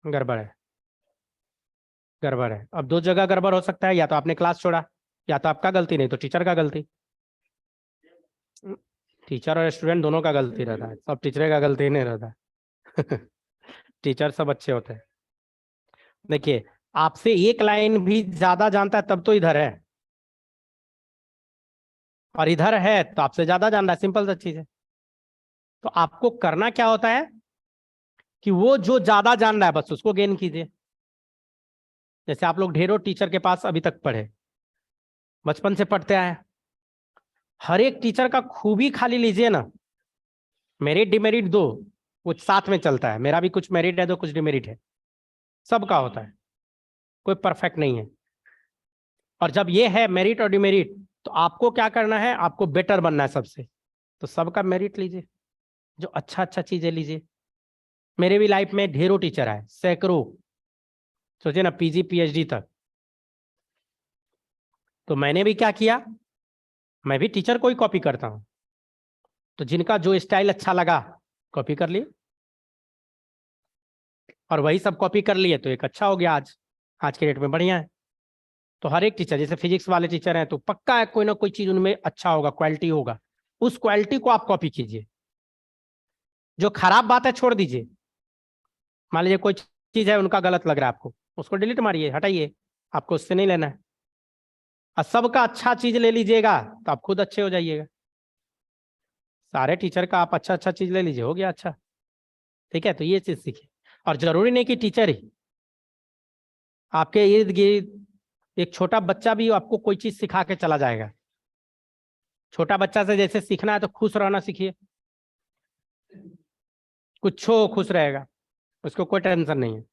गड़बड़ है, गड़बड़ है। अब दो जगह गड़बड़ हो सकता है, या तो आपने क्लास छोड़ा, या तो आपका गलती, नहीं तो टीचर का गलती। टीचर और स्टूडेंट दोनों का गलती रहता है, सब टीचर का गलती नहीं रहता है। टीचर सब अच्छे होते हैं। देखिए, आपसे एक लाइन भी ज्यादा जानता है तब तो इधर है, और इधर है तो आपसे ज्यादा जान रहा है, सिंपल सा चीज है। तो आपको करना क्या होता है कि वो जो ज्यादा जान रहा है बस उसको गेन कीजिए। जैसे आप लोग ढेरों टीचर के पास अभी तक पढ़े, बचपन से पढ़ते आए, हर एक टीचर का खूबी खाली लीजिए ना, मेरिट डिमेरिट दो, कुछ साथ में चलता है, मेरा भी कुछ मेरिट है तो कुछ डिमेरिट है, सबका होता है, कोई परफेक्ट नहीं है। और जब ये है मेरिट और डिमेरिट, तो आपको क्या करना है, आपको बेटर बनना है सबसे। तो सबका मेरिट लीजिए, जो अच्छा अच्छा चीजें लीजिए। मेरे भी लाइफ में ढेरों टीचर आए, सैकड़ों, सोचिए ना, पीजी पीएचडी तक। तो मैंने भी क्या किया, मैं भी टीचर को ही कॉपी करता हूं, तो जिनका जो स्टाइल अच्छा लगा कॉपी कर लिए, और वही सब कॉपी कर लिए तो एक अच्छा हो गया, आज के डेट में बढ़िया है। तो हर एक टीचर, जैसे फिजिक्स वाले टीचर हैं तो पक्का है कोई ना कोई चीज उनमें अच्छा होगा, क्वालिटी होगा, उस क्वालिटी को आप कॉपी कीजिए। जो खराब बात है छोड़ दीजिए, मान लीजिए कोई चीज है उनका गलत लग रहा है आपको, उसको डिलीट मारिए, हटाइए, आपको उससे नहीं लेना है। और सबका अच्छा चीज ले लीजिएगा तो आप खुद अच्छे हो जाइएगा। सारे टीचर का आप अच्छा अच्छा चीज ले लीजिए, हो गया अच्छा। ठीक है, तो ये चीज सीखिए। और जरूरी नहीं कि टीचर ही, आपके इर्द गिर्द एक छोटा बच्चा भी आपको कोई चीज सिखा के चला जाएगा। छोटा बच्चा से जैसे सीखना है तो खुश रहना सीखिए, कुछ हो खुश रहेगा, उसको कोई टेंशन नहीं है,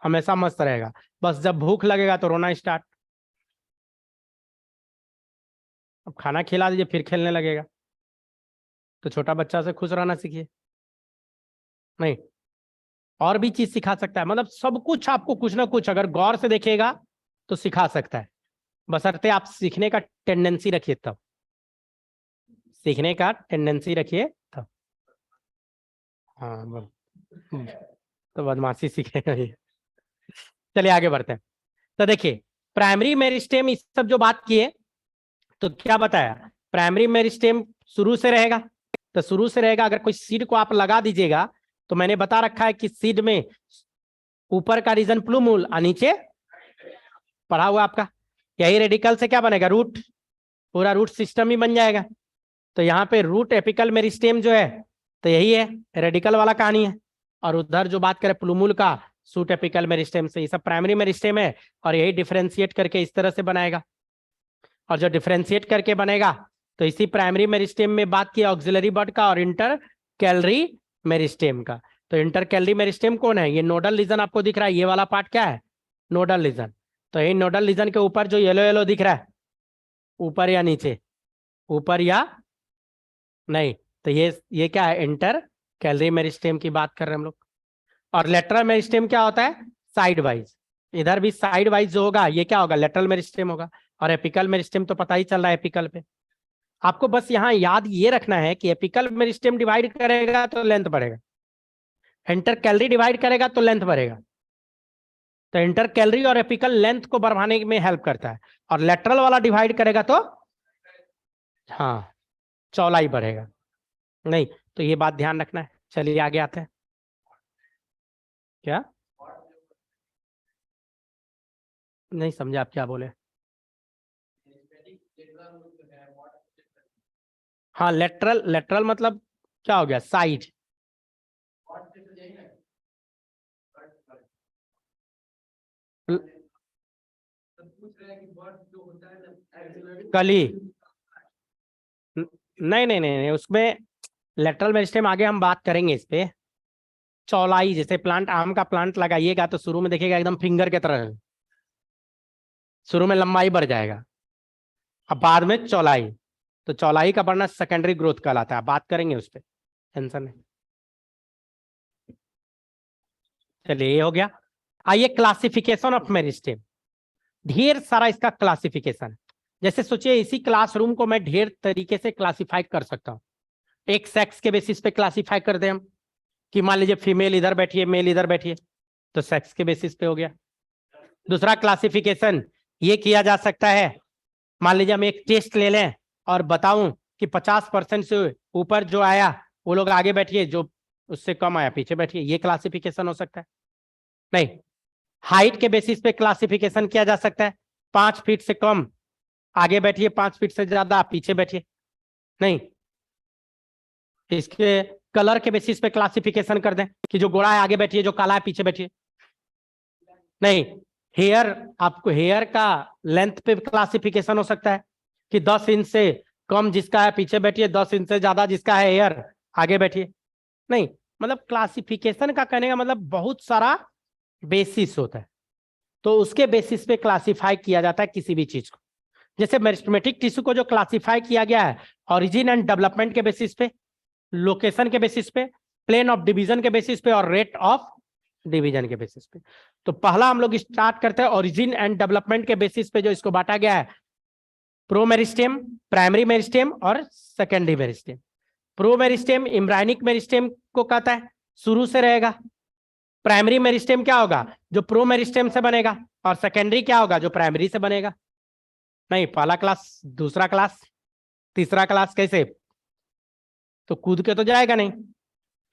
हमेशा मस्त रहेगा। बस जब भूख लगेगा तो रोना स्टार्ट, अब खाना खिला दीजिए फिर खेलने लगेगा। तो छोटा बच्चा से खुश रहना सीखिए। नहीं, और भी चीज सिखा सकता है, मतलब सब कुछ आपको कुछ ना कुछ अगर गौर से देखेगा तो सिखा सकता है, बशर्ते आप सीखने का टेंडेंसी रखिए तब, सीखने का टेंडेंसी रखिए तब। हाँ तो बदमाशी सीखेगा ये। चलिए आगे बढ़ते हैं। तो देखिए, प्राइमरी मेरिस्टेम इस सब जो बात की है, तो क्या बताया, प्राइमरी मेरिस्टेम शुरू से रहेगा, तो शुरू से रहेगा। अगर कोई सीड को आप लगा दीजिएगा, तो मैंने बता रखा है कि सीड में ऊपर का रीजन प्लूमूल और नीचे पढ़ा हुआ आपका, यही रेडिकल से क्या बनेगा, रूट, पूरा रूट सिस्टम ही बन जाएगा। तो यहाँ पे रूट एपिकल मेरिस्टेम जो है तो यही है, रेडिकल वाला कहानी है। और उधर जो बात करें प्लूमूल का, सूट एपिकल मेरिस्टेम से, ये सब प्राइमरी मेरिस्टेम है, और यही डिफरेंशिएट करके इस तरह से बनाएगा। और जो डिफरेंशिएट करके बनेगा, तो इसी प्राइमरी मेरिस्टेम में बात की ऑक्सिलरी बड का और इंटर कैलरी मेरिस्टेम का। तो इंटर कैलरी मेरिस्टेम कौन है, ये नोडल लीजन आपको दिख रहा है, ये वाला पार्ट क्या है, नोडल लीजन। तो ये नोडल लीजन के ऊपर जो येलो येलो दिख रहा है, ऊपर या नीचे, ऊपर या नहीं, तो ये क्या है, इंटर कैलरी मेरिस्टेम की बात कर रहे हैं हम लोग। और लेटरल मेरिस्टेम क्या होता है, साइड वाइज, इधर भी साइड वाइज जो होगा ये क्या होगा, लेटरल मेरिस्टेम होगा। और एपिकल मेरिस्टेम तो पता ही चल रहा है एपिकल पे। आपको बस यहाँ याद ये रखना है कि एपिकल मेरिस्टेम डिवाइड करेगा तो लेंथ बढ़ेगा, इंटर कैलरी डिवाइड करेगा तो लेंथ बढ़ेगा। तो इंटर कैलरी और एपिकल लेंथ को बढ़ाने में हेल्प करता है, और लेटरल वाला डिवाइड करेगा तो हाँ चौड़ाई बढ़ेगा। नहीं, तो ये बात ध्यान रखना है। चलिए आगे आते हैं। क्या नहीं समझे आप क्या बोले। हाँ, लेटरल, लेटरल मतलब क्या हो गया, साइड। कली, नहीं नहीं नहीं नहीं, उसमें लेटरल मेरिस्टेम आगे हम बात करेंगे इस पे। चौलाई, जैसे प्लांट, आम का प्लांट लगाइएगा तो शुरू में देखिएगा एकदम फिंगर की तरह, शुरू में लंबाई बढ़ जाएगा, अब बाद में चौलाई। तो चौलाई का बढ़ना सेकेंडरी ग्रोथ कहलाता है, बात करेंगे उस पर, टेंशन नहीं। चलिए ये हो गया। आइए क्लासिफिकेशन ऑफ मेरिस्टेम, ढेर सारा इसका क्लासिफिकेशन। जैसे सोचिए इसी क्लासरूम को मैं ढेर तरीके से क्लासिफाई कर सकता हूँ। एक सेक्स के बेसिस पे क्लासिफाई कर दें हम, कि मान लीजिए फीमेल इधर बैठी है, मेल इधर बैठी है, तो सेक्स के बेसिस पे हो गया। दूसरा क्लासिफिकेशन ये किया जा सकता है, मान लीजिए हम एक टेस्ट ले लें और बताऊं कि 50% से ऊपर जो आया वो लोग आगे बैठिए, जो उससे कम आया पीछे बैठिए, ये क्लासिफिकेशन हो सकता है। नहीं, हाइट के बेसिस पे क्लासिफिकेशन किया जा सकता है, 5 फीट से कम आगे बैठिए, 5 फीट से ज्यादा पीछे बैठिए। नहीं, इसके कलर के बेसिस पे क्लासिफिकेशन कर दें कि जो गोरा है आगे बैठिए, जो काला है पीछे बैठिए। नहीं, हेयर, आपको हेयर का लेंथ पे क्लासिफिकेशन हो सकता है कि 10 इंच से कम जिसका है पीछे बैठिए, 10 इंच से ज्यादा जिसका है हेयर आगे बैठिए। नहीं, मतलब क्लासिफिकेशन का कहने का मतलब बहुत सारा बेसिस होता है, तो उसके बेसिस पे क्लासिफाई किया जाता है किसी भी चीज को। जैसे मेरिस्टेमेटिक टिश्यू को जो क्लासिफाई किया गया है ओरिजिन एंड डेवलपमेंट के बेसिस पे, लोकेशन के बेसिस पे, प्लेन ऑफ डिवीजन के बेसिस पे और रेट ऑफ डिवीजन के बेसिस पे। तो पहला हम लोग स्टार्ट करते हैं ओरिजिन एंड डेवलपमेंट के बेसिस पे, जो इसको बांटा गया है प्रो मेरिस्टेम, प्राइमरी मेरिस्टेम और secondary meristem. Promeristem embryonic meristem को कहता है, शुरू से रहेगा। प्राइमरी मेरिस्टेम क्या होगा, जो प्रो मेरिस्टेम से बनेगा, और सेकेंडरी क्या होगा, जो प्राइमरी से बनेगा। नहीं, पहला क्लास, दूसरा क्लास, तीसरा क्लास, कैसे? तो कूद के तो जाएगा नहीं,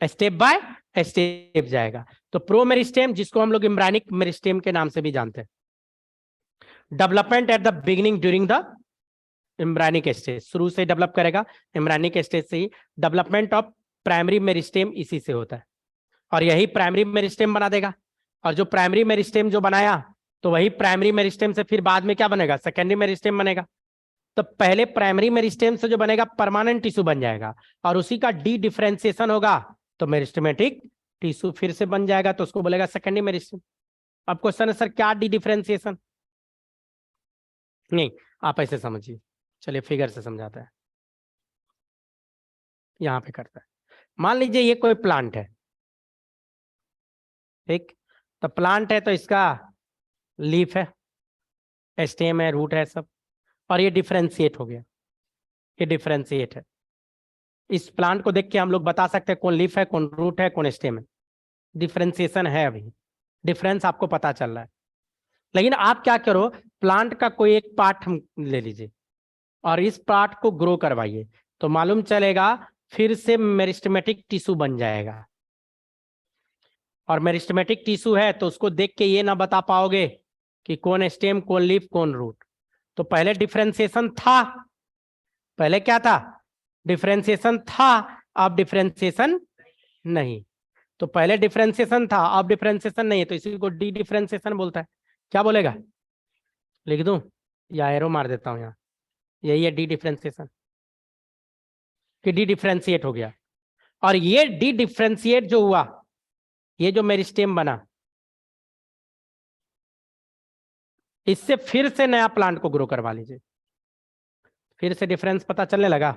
स्टेप बाय स्टेप जाएगा। तो प्रो मेरिस्टेम, जिसको हम लोग इम्ब्रायनिक मेरिस्टेम के नाम से भी जानते हैं, development at the beginning during the embryonic stage, शुरू से डेवलप करेगा, इम्ब्रायनिक स्टेज से ही। डेवलपमेंट ऑफ प्राइमरी मेरिस्टेम इसी से होता है, और यही प्राइमरी मेरिस्टेम बना देगा। और जो प्राइमरी मेरिस्टेम जो बनाया, तो वही प्राइमरी मेरिस्टेम से फिर बाद में क्या बनेगा, सेकेंडरी मेरिस्टेम बनेगा। तो पहले प्राइमरी मेरिस्टेम से जो बनेगा परमानेंट टिश्यू बन जाएगा, और उसी का डी डिफरेंशिएशन होगा तो मेरिस्टेमेटिक टिश्यू फिर से बन जाएगा, तो उसको बोलेगा सेकेंडरी मेरिस्टेम। अब क्वेश्चन है सर क्या डी डिफरेंशिएशन? नहीं, आप ऐसे समझिए, चलिए फिगर से समझाता है, यहां पे करता है। मान लीजिए ये कोई प्लांट है, ठीक, तो प्लांट है तो इसका लीफ है, स्टेम है, रूट है, सब, और ये डिफरेंशिएट हो गया, ये डिफरेंशिएट है। इस प्लांट को देख के हम लोग बता सकते हैं कौन लीफ है, कौन रूट है, कौन स्टेम है। डिफरेंशिएशन है, अभी डिफरेंस आपको पता चल रहा है। लेकिन आप क्या करो, प्लांट का कोई एक पार्ट हम ले लीजिए और इस पार्ट को ग्रो करवाइए, तो मालूम चलेगा फिर से मेरिस्टेमेटिक टिश्यू बन जाएगा। और मेरिस्टेमेटिक टिश्यू है तो उसको देख के ये ना बता पाओगे कि कौन स्टेम, कौन लीफ, कौन रूट। तो पहले डिफरेंशिएशन था, पहले क्या था, डिफरेंशिएशन था, अब डिफरेंशिएशन नहीं। तो पहले डिफरेंशिएशन था, अब डिफरेंशिएशन नहीं है, तो इसी को डी डिफरेंशिएशन बोलता है। क्या बोलेगा, लिख दूं या एरो मार देता हूं, यहाँ यही है डी डिफरेंशिएशन, कि डी डिफरेंशिएट हो गया। और ये डी डिफरेंशिएट जो हुआ, ये जो मेरिस्टेम बना, इससे फिर से नया प्लांट को ग्रो करवा लीजिए, फिर से डिफरेंस पता चलने लगा,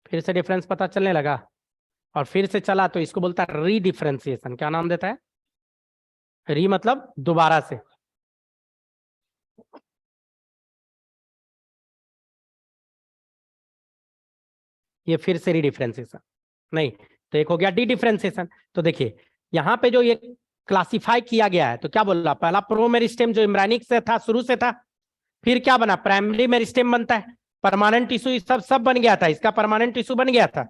फिर से डिफरेंस पता चलने लगा, और फिर से चला, तो इसको बोलता है री डिफरेंशिएशन। क्या नाम देता है, री मतलब दोबारा से। ये फिर से री डिफरेंशिएशन नहीं, तो एक हो गया डी डिफरेंशिएशन। तो देखिए यहाँ पे जो ये क्लासिफाई किया गया है, तो क्या बोल रहा, पहला प्रो मेरिस्टेम जो इम्ब्रायनिक से था, शुरू से था, फिर क्या बना, प्राइमरी मेरिस्टेम बनता है, परमानेंट टिश्यू सब बन गया था, इसका परमानेंट टिश्यू बन गया था।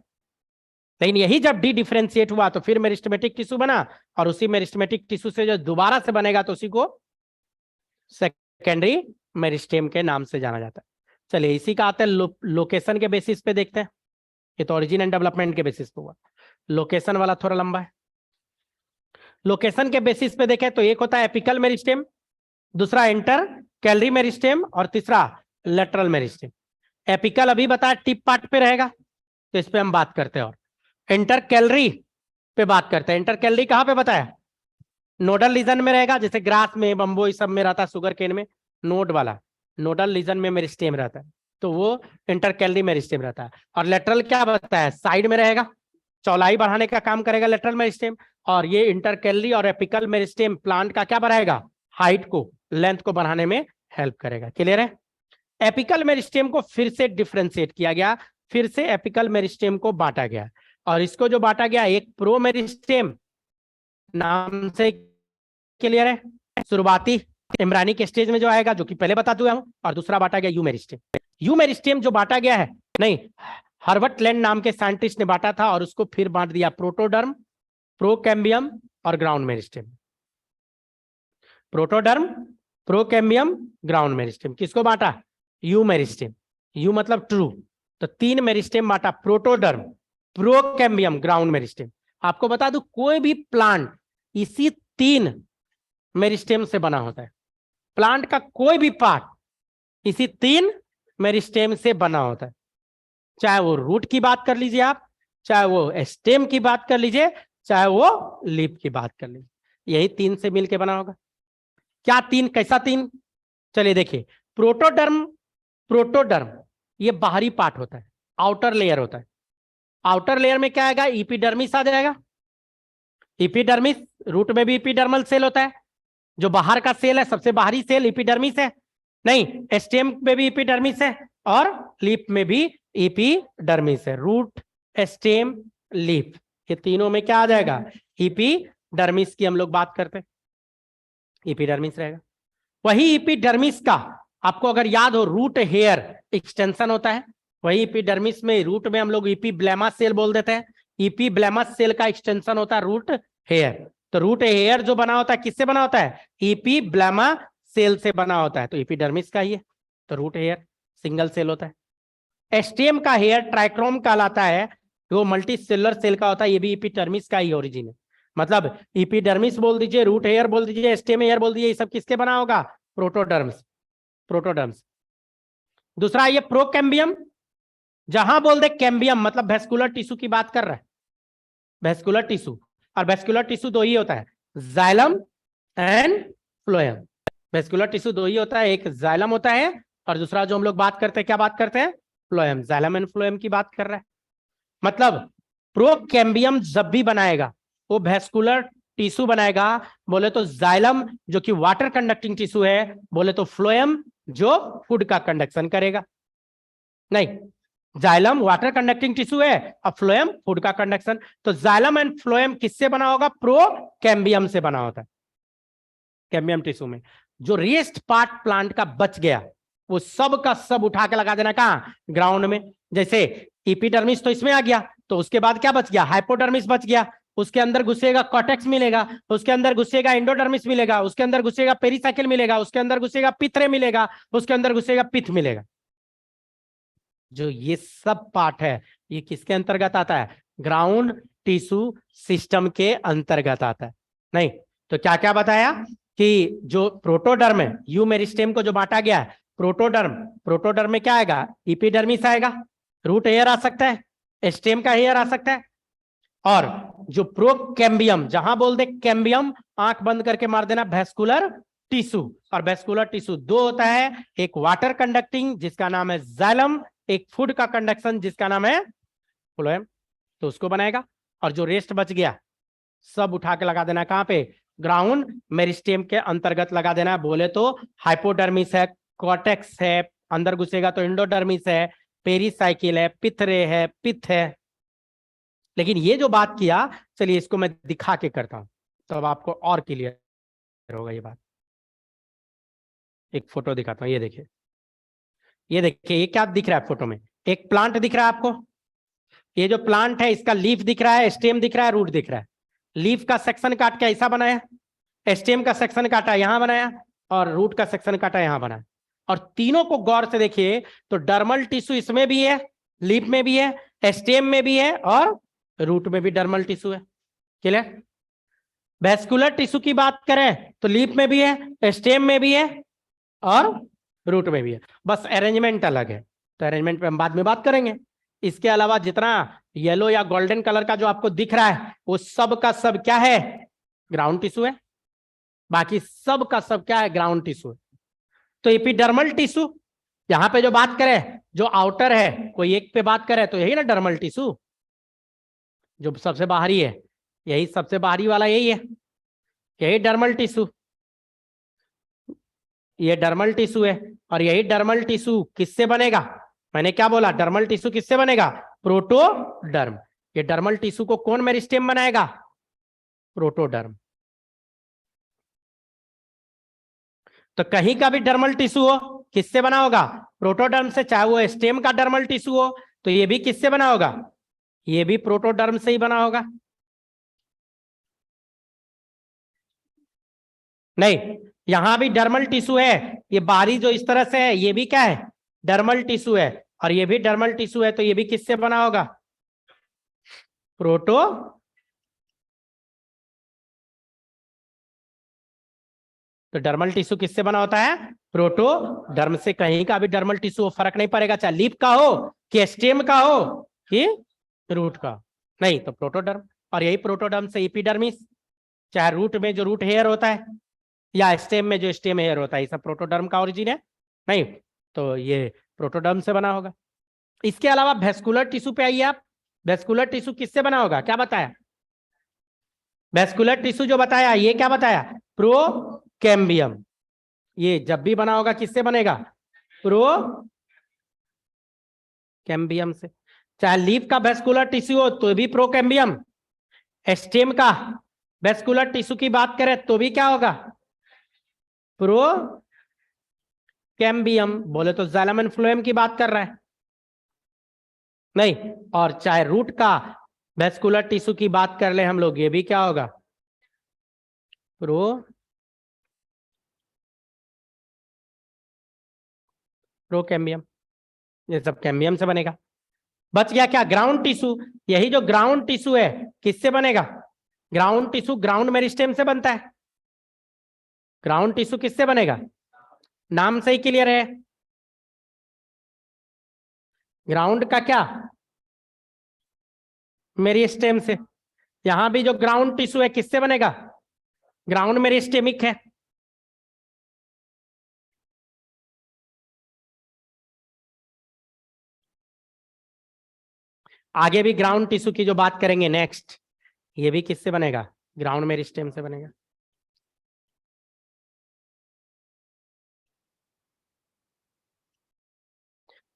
लेकिन यही जब डी डिफरेंशिएट हुआ तो फिर मेरिस्टेमेटिक टिश्यू बना, और उसी मेरिस्टेमेटिक टिश्यू से जो दोबारा से बनेगा तो उसी को सेकेंडरी मेरिस्टेम के नाम से जाना जाता है। चलिए इसी का आते हैं लोकेशन के बेसिस पे देखते हैं। ये तो ओरिजिन एंड डेवलपमेंट के बेसिस पे हुआ, लोकेशन वाला थोड़ा लंबा है। लोकेशन के बेसिस पे देखें तो एक होता है एपिकल मेरिस्टेम, दूसरा इंटर कैलरी मेरिस्टेम, और तीसरा लेटरल मेरिस्टेम। एपिकल अभी बताया टिप पार्ट पे रहेगा, तो इस पे हम बात करते हैं। और इंटर कैलरी पे बात करते हैं। इंटर कैलरी कहाँ पे बताया, नोडल रीजन में रहेगा, जैसे ग्रास में, बम्बो, इस सब में रहता है, शुगर केन में नोड वाला नोडल रीजन में मेरिस्टेम रहता है। तो वो इंटरकैलरी मेरिस्टेम रहता है। और लेटरल क्या बताया है, साइड में रहेगा, चौड़ाई बढ़ाने का काम करेगा लेटरल मेरिस्टेम। और ये इंटरकैलरी और एपिकल मेरिस्टेम प्लांट का क्या बढ़ाएगा, हाइट को, लेंथ को बढ़ाने में हेल्प करेगा। क्लियर है। एपिकल मेरिस्टेम को फिर से डिफरेंशिएट किया गया, फिर से एपिकल मेरिस्टेम को बांटा गया। और इसको जो बांटा गया, एक प्रो मेरिस्टेम नाम से, क्लियर है, शुरुआती एम्ब्रायनिक स्टेज में जो आएगा, जो कि पहले बता चुका हूं। और दूसरा बांटा गया यू मेरिस्टेम। यू मेरिस्टेम जो बांटा गया है, नहीं, हर्बर्ट लैंड नाम के साइंटिस्ट ने बांटा था, और उसको फिर बांट दिया प्रोटोडर्म, प्रोकैम्बियम और ground meristem. Protoderm, procambium, ground meristem. किसको बांटा, यू मेरिस्टेम। यू मतलब ट्रू। तो 3 मेरिस्टेम बांटा, प्रोटोडर्म, प्रोकैम्बियम, ग्राउंड मेरिस्टेम। आपको बता दूं, कोई भी प्लांट इसी 3 मेरिस्टेम से बना होता है। प्लांट का कोई भी पार्ट इसी 3 मेरिस्टेम से बना होता है। चाहे वो रूट की बात कर लीजिए आप, चाहे वो स्टेम की बात कर लीजिए, चाहे वो लीफ की बात कर लीजिए, यही 3 से मिलके बना होगा। क्या 3, कैसा 3, चलिए देखिए। प्रोटोडर्म, प्रोटोडर्म ये बाहरी पार्ट होता है, आउटर लेयर होता है। आउटर लेयर में क्या आएगा, इपिडर्मिस आ जाएगा। इपिडर्मिस, रूट में भी इपिडर्मल सेल होता है, जो बाहर का सेल है, सबसे बाहरी सेल इपिडर्मिस है। नहीं, स्टेम में भी इपिडर्मिस है और लीफ में भी इपिडर्मिस है। रूट, स्टेम, लीफ, ये तीनों में क्या आ जाएगा, इपिडर्मिस की हम लोग बात करते हैं, इपिडर्मिस रहेगा। वही इपिडर्मिस का आपको अगर याद हो, रूट हेयर एक्सटेंशन होता है। वही इपिडर्मिस में, रूट में हम लोग इपीब्लेमा सेल बोल देते हैं। इपीब्लेमा सेल का एक्सटेंशन होता है रूट हेयर। तो रूट हेयर जो बना होता है, किससे बना होता है, इपीब्लेमा सेल से बना होता है। तो इपिडर्मिस का ही है। तो रूट हेयर सिंगल सेल होता है। स्टेम का हेयर ट्राइक्रोम कहलाता है, वो मल्टी सेलुलर सेल का होता है। ये भी इपिडर्मिस का ही ओरिजिन है। मतलब इपिडर्मिस बोल दीजिए, रूट हेयर बोल दीजिए, स्टेम हेयर बोल दीजिए, ये सब किसके बना होगा, प्रोटोडर्म्स, प्रोटोडर्म्स। दूसरा ये प्रोकैम्बियम, जहां बोल दे कैम्बियम मतलब वेस्कुलर टिश्यू की बात कर रहा है, वेस्कुलर टिश्यू। और वेस्कुलर टिश्यू 2 ही होता है, xylem and phloem. Vascular tissue 2 ही होता है, एक जाइलम होता है और दूसरा जो हम लोग बात करते हैं, क्या बात करते हैं, फ्लोएम। जाइलम एंड फ्लोएम की बात कर रहा है। मतलब प्रोकैम्बियम जब भी बनाएगा वो वेस्कुलर टिश्यू बनाएगा, बोले तो जाइलम जो कि वाटर कंडक्टिंग टिश्यू है, बोले तो फ्लोएम जो फूड का कंडक्शन करेगा। नहीं, जाइलम वाटर कंडक्टिंग टिश्यू है और फ्लोएम फूड का कंडक्शन। तो जाइलम एंड फ्लोएम किससे बना होगा, प्रोकैम्बियम से बना होता है। कैम्बियम टिश्यू में जो रेस्ट पार्ट प्लांट का बच गया, वो सब का सब उठा के लगा देना कहां, ग्राउंड में। जैसे इपिडर्मिस तो इसमें आ गया, तो उसके बाद क्या बच गया, हाइपोडर्मिस बच गया। उसके अंदर घुसेगा कॉर्टेक्स मिलेगा, उसके अंदर घुसेगा एंडोडर्मिस मिलेगा, उसके अंदर घुसेगा पेरिसाइकिल मिलेगा, उसके अंदर घुसेगा पिथरे मिलेगा, उसके अंदर घुसेगा पिथ मिलेगा। जो ये सब पार्ट है, ये किसके अंतर्गत आता है, ग्राउंड टिश्यू सिस्टम के अंतर्गत आता है। नहीं तो क्या क्या बताया कि जो प्रोटोडर्म है, यू मेरिस्टेम को जो बांटा गया है, प्रोटोडर्म, प्रोटोडर्म में क्या आएगा, इपिडर्मिस आएगा, रूट हेयर आ सकता है, स्टेम का हेयर आ सकता है। और जो प्रोकैम्बियम, जहां बोल दे कैम्बियम, आंख बंद करके मार देना, वेस्कुलर टिश्यू। और वेस्कुलर टिश्यू 2 होता है, एक वाटर कंडक्टिंग जिसका नाम है जाइलम, एक फूड का कंडक्शन जिसका नाम है फ्लोएम। तो उसको बनाएगा। और जो रेस्ट बच गया सब उठा के लगा देना कहां पे, ग्राउंड मेरिस्टेम के अंतर्गत लगा देना। बोले तो हाइपोडर्मिस है, कॉर्टेक्स है, अंदर घुसेगा तो एंडोडर्मिस है, पेरिसाइकिल है, पिथरे है, पिथ है। लेकिन ये जो बात किया, चलिए इसको मैं दिखा के करता हूं, तो अब आपको और क्लियर होगा ये बात। एक फोटो दिखाता हूं, ये देखिए, ये देखिए, ये क्या दिख रहा है फोटो में, एक प्लांट दिख रहा है आपको। ये जो प्लांट है, इसका लीफ दिख रहा है, स्टेम दिख रहा है, रूट दिख रहा है। लीफ का सेक्शन काट के ऐसा बनाया, स्टेम का सेक्शन काटा यहां बनाया, और रूट का सेक्शन काटा यहां बनाया। और तीनों को गौर से देखिए तो डर्मल टिश्यू इसमें भी है, लीफ में भी है, स्टेम में भी है, और रूट में भी डर्मल टिश्यू है। क्लियर। वेस्कुलर टिश्यू की बात करें तो लीफ में भी है, स्टेम में भी है, और रूट में भी है। बस अरेंजमेंट अलग है, तो अरेंजमेंट पे हम बाद में बात करेंगे। इसके अलावा जितना येलो या गोल्डन कलर का जो आपको दिख रहा है, वो सब का सब क्या है, ग्राउंड टिश्यू है। बाकी सब का सब क्या है, ग्राउंड टिश्यू है। तो एपिडर्मल टिश्यू, यहां पे जो बात करें जो आउटर है, कोई एक पे बात करे तो यही ना डर्मल टिश्यू, जो सबसे बाहरी है, यही सबसे बाहरी वाला यही है, यही डर्मल टिश्यू, ये डर्मल टिश्यू है। और यही डर्मल टिश्यू किससे बनेगा? मैंने क्या बोला? डर्मल टिश्यू किससे बनेगा? प्रोटोडर्म। ये डर्मल टिश्यू को कौन मेरिस्टेम बनाएगा? प्रोटोडर्म। तो कहीं का भी डर्मल टिश्यू हो किससे बना होगा? प्रोटोडर्म से, चाहे वो स्टेम का डर्मल टिश्यू हो तो ये भी किससे बना होगा? ये भी प्रोटोडर्म से ही बना होगा। नहीं, यहां भी डर्मल टिश्यू है, ये बाहरी जो इस तरह से है ये भी क्या है? डर्मल टिश्यू है। और ये भी डर्मल टिश्यू है, तो ये भी किससे बना होगा? प्रोटो। तो डर्मल टिश्यू किससे बना होता है? प्रोटोडर्म से। कहीं का भी डर्मल टिश्यू हो, फर्क नहीं पड़ेगा, चाहे लीफ का हो कि स्टेम का हो कि रूट का, नहीं तो प्रोटोडर्म। और यही प्रोटोडर्म से एपिडर्मिस, चाहे रूट में जो रूट हेयर होता है या स्टेम में जो स्टेम हेयर होता है, ये सब प्रोटोडर्म का ओरिजिन है। नहीं तो ये प्रोटोडर्म से बना होगा। इसके अलावा वेस्कुलर टिश्यू पे आइए आप। वेस्कुलर टिश्यू किससे बना होगा? क्या बताया? वेस्कुलर टिश्यू जो बताया, ये क्या बताया? प्रोकैम्बियम। ये जब भी बना होगा किससे बनेगा? प्रोकैम्बियम से। चाहे लीफ का वेस्कुलर टिश्यू हो तो भी प्रोकैम्बियम, स्टेम का वेस्कुलर टिश्यू की बात करें तो भी क्या होगा? प्रोकैम्बियम। बोले तो जाइलम एंड फ्लोएम की बात कर रहा है, नहीं। और चाहे रूट का वेस्कुलर टिश्यू की बात कर ले हम लोग, ये भी क्या होगा? प्रोकैम्बियम। ये सब कैम्बियम से बनेगा। बच गया क्या? Ground tissue. यही जो ग्राउंड टिश्यू है किससे बनेगा? ग्राउंड टिश्यू ग्राउंड मेरिस्टेम से बनता है। ग्राउंड टिश्यू किससे बनेगा? नाम से ही क्लियर है, ग्राउंड का क्या? मेरिस्टेम से। यहां भी जो ग्राउंड टिश्यू है किससे बनेगा? ग्राउंड मेरिस्टेमिक है। आगे भी ग्राउंड टिश्यू की जो बात करेंगे नेक्स्ट, ये भी किससे बनेगा? ग्राउंड मेरिस्टेम से बनेगा।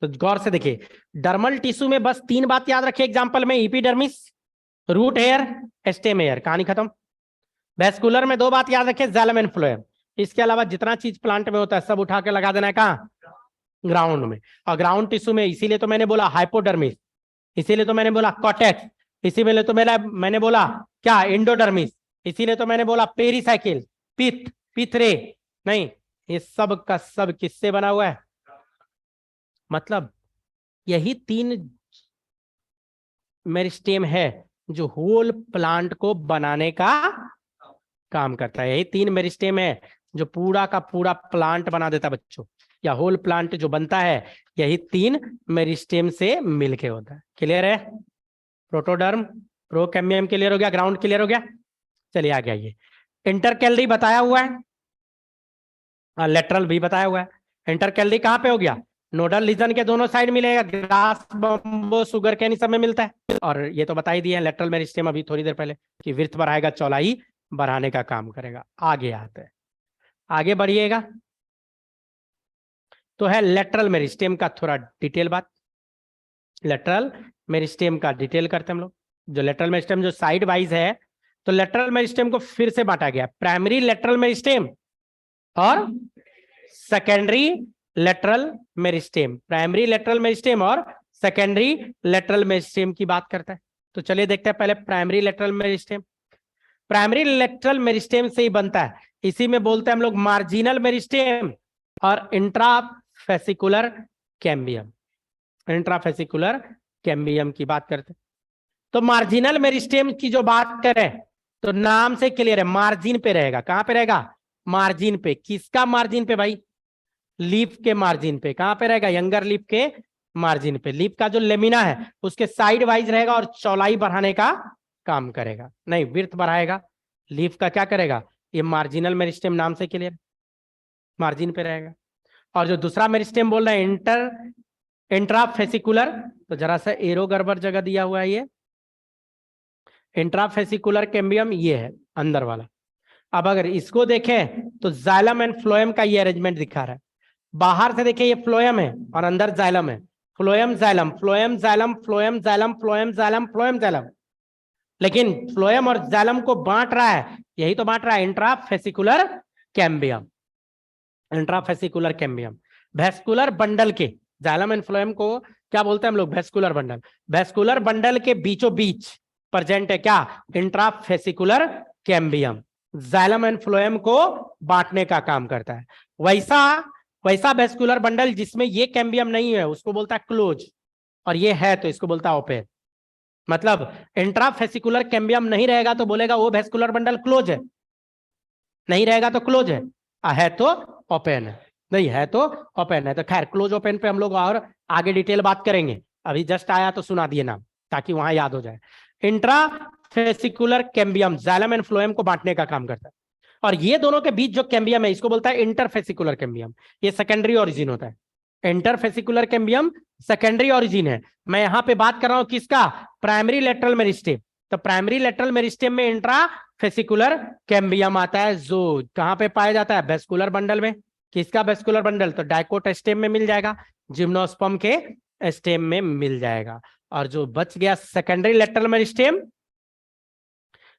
तो गौर से देखिए, डर्मल टिश्यू में बस 3 बात याद रखिए एग्जांपल में, epidermis, root hair, stem hair, कहानी खत्म। वेस्कुलर में 2 बात याद रखिए, जाइलम एंड फ्लोएम। इसके अलावा जितना चीज प्लांट में होता है सब उठा के लगा देना है कहाँ? ग्राउंड में। और ग्राउंड टिश्यू में इसीलिए तो मैंने बोला हाइपोडर्मिस, इसीलिए तो मैंने बोला कॉटेक्स, इसीलिए तो मैंने बोला क्या? इंडोडर्मिस, इसीलिए तो मैंने बोला पेरिसाइकिल, पिथ, पिथरे। नहीं, ये सब का सब किससे बना हुआ है? मतलब यही 3 मेरिस्टेम है जो होल प्लांट को बनाने का काम करता है। यही 3 मेरिस्टेम है जो पूरा का पूरा प्लांट बना देता है बच्चों, या होल प्लांट जो बनता है यही 3 मेरिस्टेम से मिलके होता है। क्लियर है? प्रोटोडर्म, प्रोकैम्बियम क्लियर हो गया, ग्राउंड क्लियर हो गया। चलिए आगे आइए। इंटरकैलरी बताया हुआ है, लेटरल भी बताया हुआ है। इंटरकैलरी कहाँ पे हो गया? नोडल रीजन के दोनों साइड मिलेगा, ग्रास, बम्बो, सुगर कैन सब में मिलता है। और ये तो बता ही दिया लेटरल मेरिस्टेम अभी थोड़ी देर पहले, कि विड्थ बढ़ाएगा, चौड़ाई बढ़ाने का काम करेगा। आगे आते हैं, आगे बढ़िएगा। तो है लेटरल मेरिस्टेम का थोड़ा डिटेल बात। लेटरल मेरिस्टेम का डिटेल करते हैं हम लोग। जो लेटरल मेरिस्टेम जो साइड वाइज है, तो लेटरल मेरिस्टेम को फिर से बांटा गया, प्राइमरी लेटरल मेरिस्टेम और secondary lateral meristem. Primary lateral meristem और सेकेंडरी लेटरल मेरिस्टेम की बात करता है। तो चलिए देखते हैं पहले primary lateral meristem. Primary lateral meristem से ही बनता है, इसी में बोलते हैं हम लोग मार्जिनल मेरिस्टेम और इंट्राफेसिकुलर कैम्बियम। इंट्राफेसिकुलर कैम्बियम की बात करते हैं। तो मार्जिनल मेरिस्टेम की जो बात करें तो नाम से क्लियर है, मार्जिन पे रहेगा। कहां पे रहेगा? मार्जिन पे। किसका मार्जिन पे भाई? लीफ के मार्जिन पे। कहां पे रहेगा? यंगर लीफ के मार्जिन पे। लीफ का जो लेमिना है उसके साइड वाइज रहेगा और चौड़ाई बढ़ाने का काम करेगा, नहीं विड्थ बढ़ाएगा। लीफ का क्या करेगा? ये मार्जिनल मेरिस्टेम नाम से क्लियर, मार्जिन पे रहेगा। और जो दूसरा मेरिस्टेम बोल रहे हैं इंट्राफेसिकुलर, तो जरा सा एरो गड़बड़ जगह दिया हुआ है ये। इंट्राफेसिकुलर कैम्बियम ये है अंदर वाला। अब अगर इसको देखें तो जाइलम एंड फ्लोएम का ये अरेंजमेंट दिखा रहा है। बाहर से देखिए ये फ्लोएम है और अंदर जाइलम है। Phloem xylem, phloem xylem, phloem xylem, phloem xylem, phloem xylem. लेकिन फ्लोएम और जाइलम को बांट रहा है, यही तो बांट रहा है intrafascicular cambium. Intrafascicular cambium vascular bundle के, जाइलम एंड फ्लोएम को क्या बोलते हैं हम लोग? Vascular bundle. वेस्कुलर बंडल के बीचों बीच प्रेजेंट है क्या? Intrafascicular cambium. Xylem and phloem को बांटने का काम करता है। वैसा वेस्कुलर बंडल जिसमें ये कैम्बियम नहीं है उसको बोलता है क्लोज, और ये है तो इसको बोलता है ओपन। मतलब इंट्राफेसिकुलर कैम्बियम नहीं रहेगा तो बोलेगा वो वेस्कुलर बंडल क्लोज है, नहीं रहेगा तो क्लोज है तो ओपन है, नहीं है तो ओपन है। तो खैर क्लोज ओपन पे हम लोग और आगे डिटेल बात करेंगे, अभी जस्ट आया तो सुना दिए नाम ताकि वहां याद हो जाए। Intrafascicular cambium xylem and phloem को बांटने का काम करता है, और ये दोनों के बीच जो कैम्बियम है इसको बोलता है इंटरफेसिकुलर कैम्बियम। ये सेकेंडरी ओरिजिन होता है। इंटरफेसिकुलर कैम्बियम सेकेंडरी ओरिजिन है। मैं यहां पे बात कर रहा हूं किसका? Primary lateral meristem. तो प्राइमरी लेटरल मेरिस्टेम में इंट्राफेसिकुलर कैम्बियम आता है, जो कहां पे पाया जाता है? वेस्कुलर बंडल में। किसका वेस्कुलर बंडल? तो डाइकोट स्टेम में मिल जाएगा, जिम्नोस्पर्म के स्टेम में मिल जाएगा। और जो बच गया सेकेंडरी लेटरल मेरिस्टेम,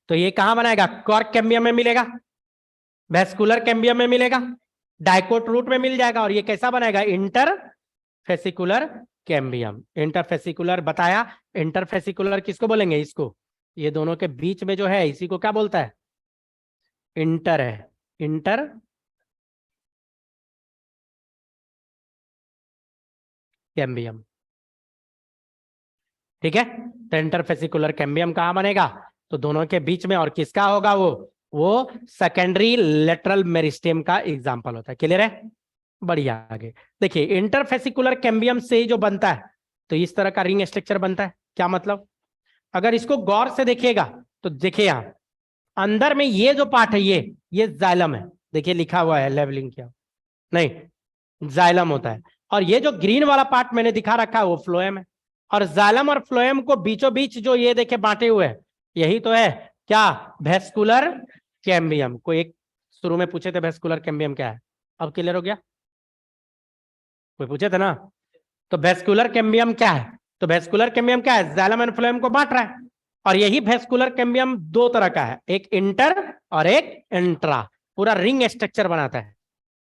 तो ये कहां बनाएगा? कॉर्क कैम्बियम में मिलेगा, वेस्कुलर कैम्बियम में मिलेगा, डाइकोट रूट में मिल जाएगा। और ये कैसा बनेगा? Interfascicular cambium. इंटरफेसिकुलर बताया। इंटरफेसिकुलर किसको बोलेंगे? इसको, ये दोनों के बीच में जो है इसी को क्या बोलता है? इंटर है, इंटर कैम्बियम। ठीक है, तो इंटरफेसिकुलर कैम्बियम कहां बनेगा? तो दोनों के बीच में। और किसका होगा वो सेकेंडरी लेटरल मेरिस्टेम का एग्जांपल होता है। क्लियर है? बढ़िया। आगे देखिए, इंटरफेसिकुलर कैम्बियम से जो बनता है तो इस तरह का रिंग स्ट्रक्चर बनता है। क्या मतलब? अगर इसको गौर से देखिएगा तो देखिए यहां अंदर में ये जो पार्ट है ये जाइलम है। देखिए लिखा हुआ है, लेवलिंग किया नहीं, जाइलम होता है। और ये जो ग्रीन वाला पार्ट मैंने दिखा रखा है वो फ्लोएम है। और जाइलम और फ्लोएम को बीचों बीच जो ये देखे बांटे हुए है, यही तो है क्या? Vascular cambium. को एक शुरू में पूछे थे वेस्कुलर कैम्बियम क्या है, अब क्लियर हो गया? कोई पूछे थे ना? तो वेस्कुलर कैम्बियम क्या है? तो वेस्कुलर कैम्बियम क्या है? जाइलम एंड फ्लोएम को बांट रहा है। और यही वेस्कुलर कैम्बियम दो तरह का है, एक इंटर और एक इंट्रा। पूरा रिंग स्ट्रक्चर बनाता है,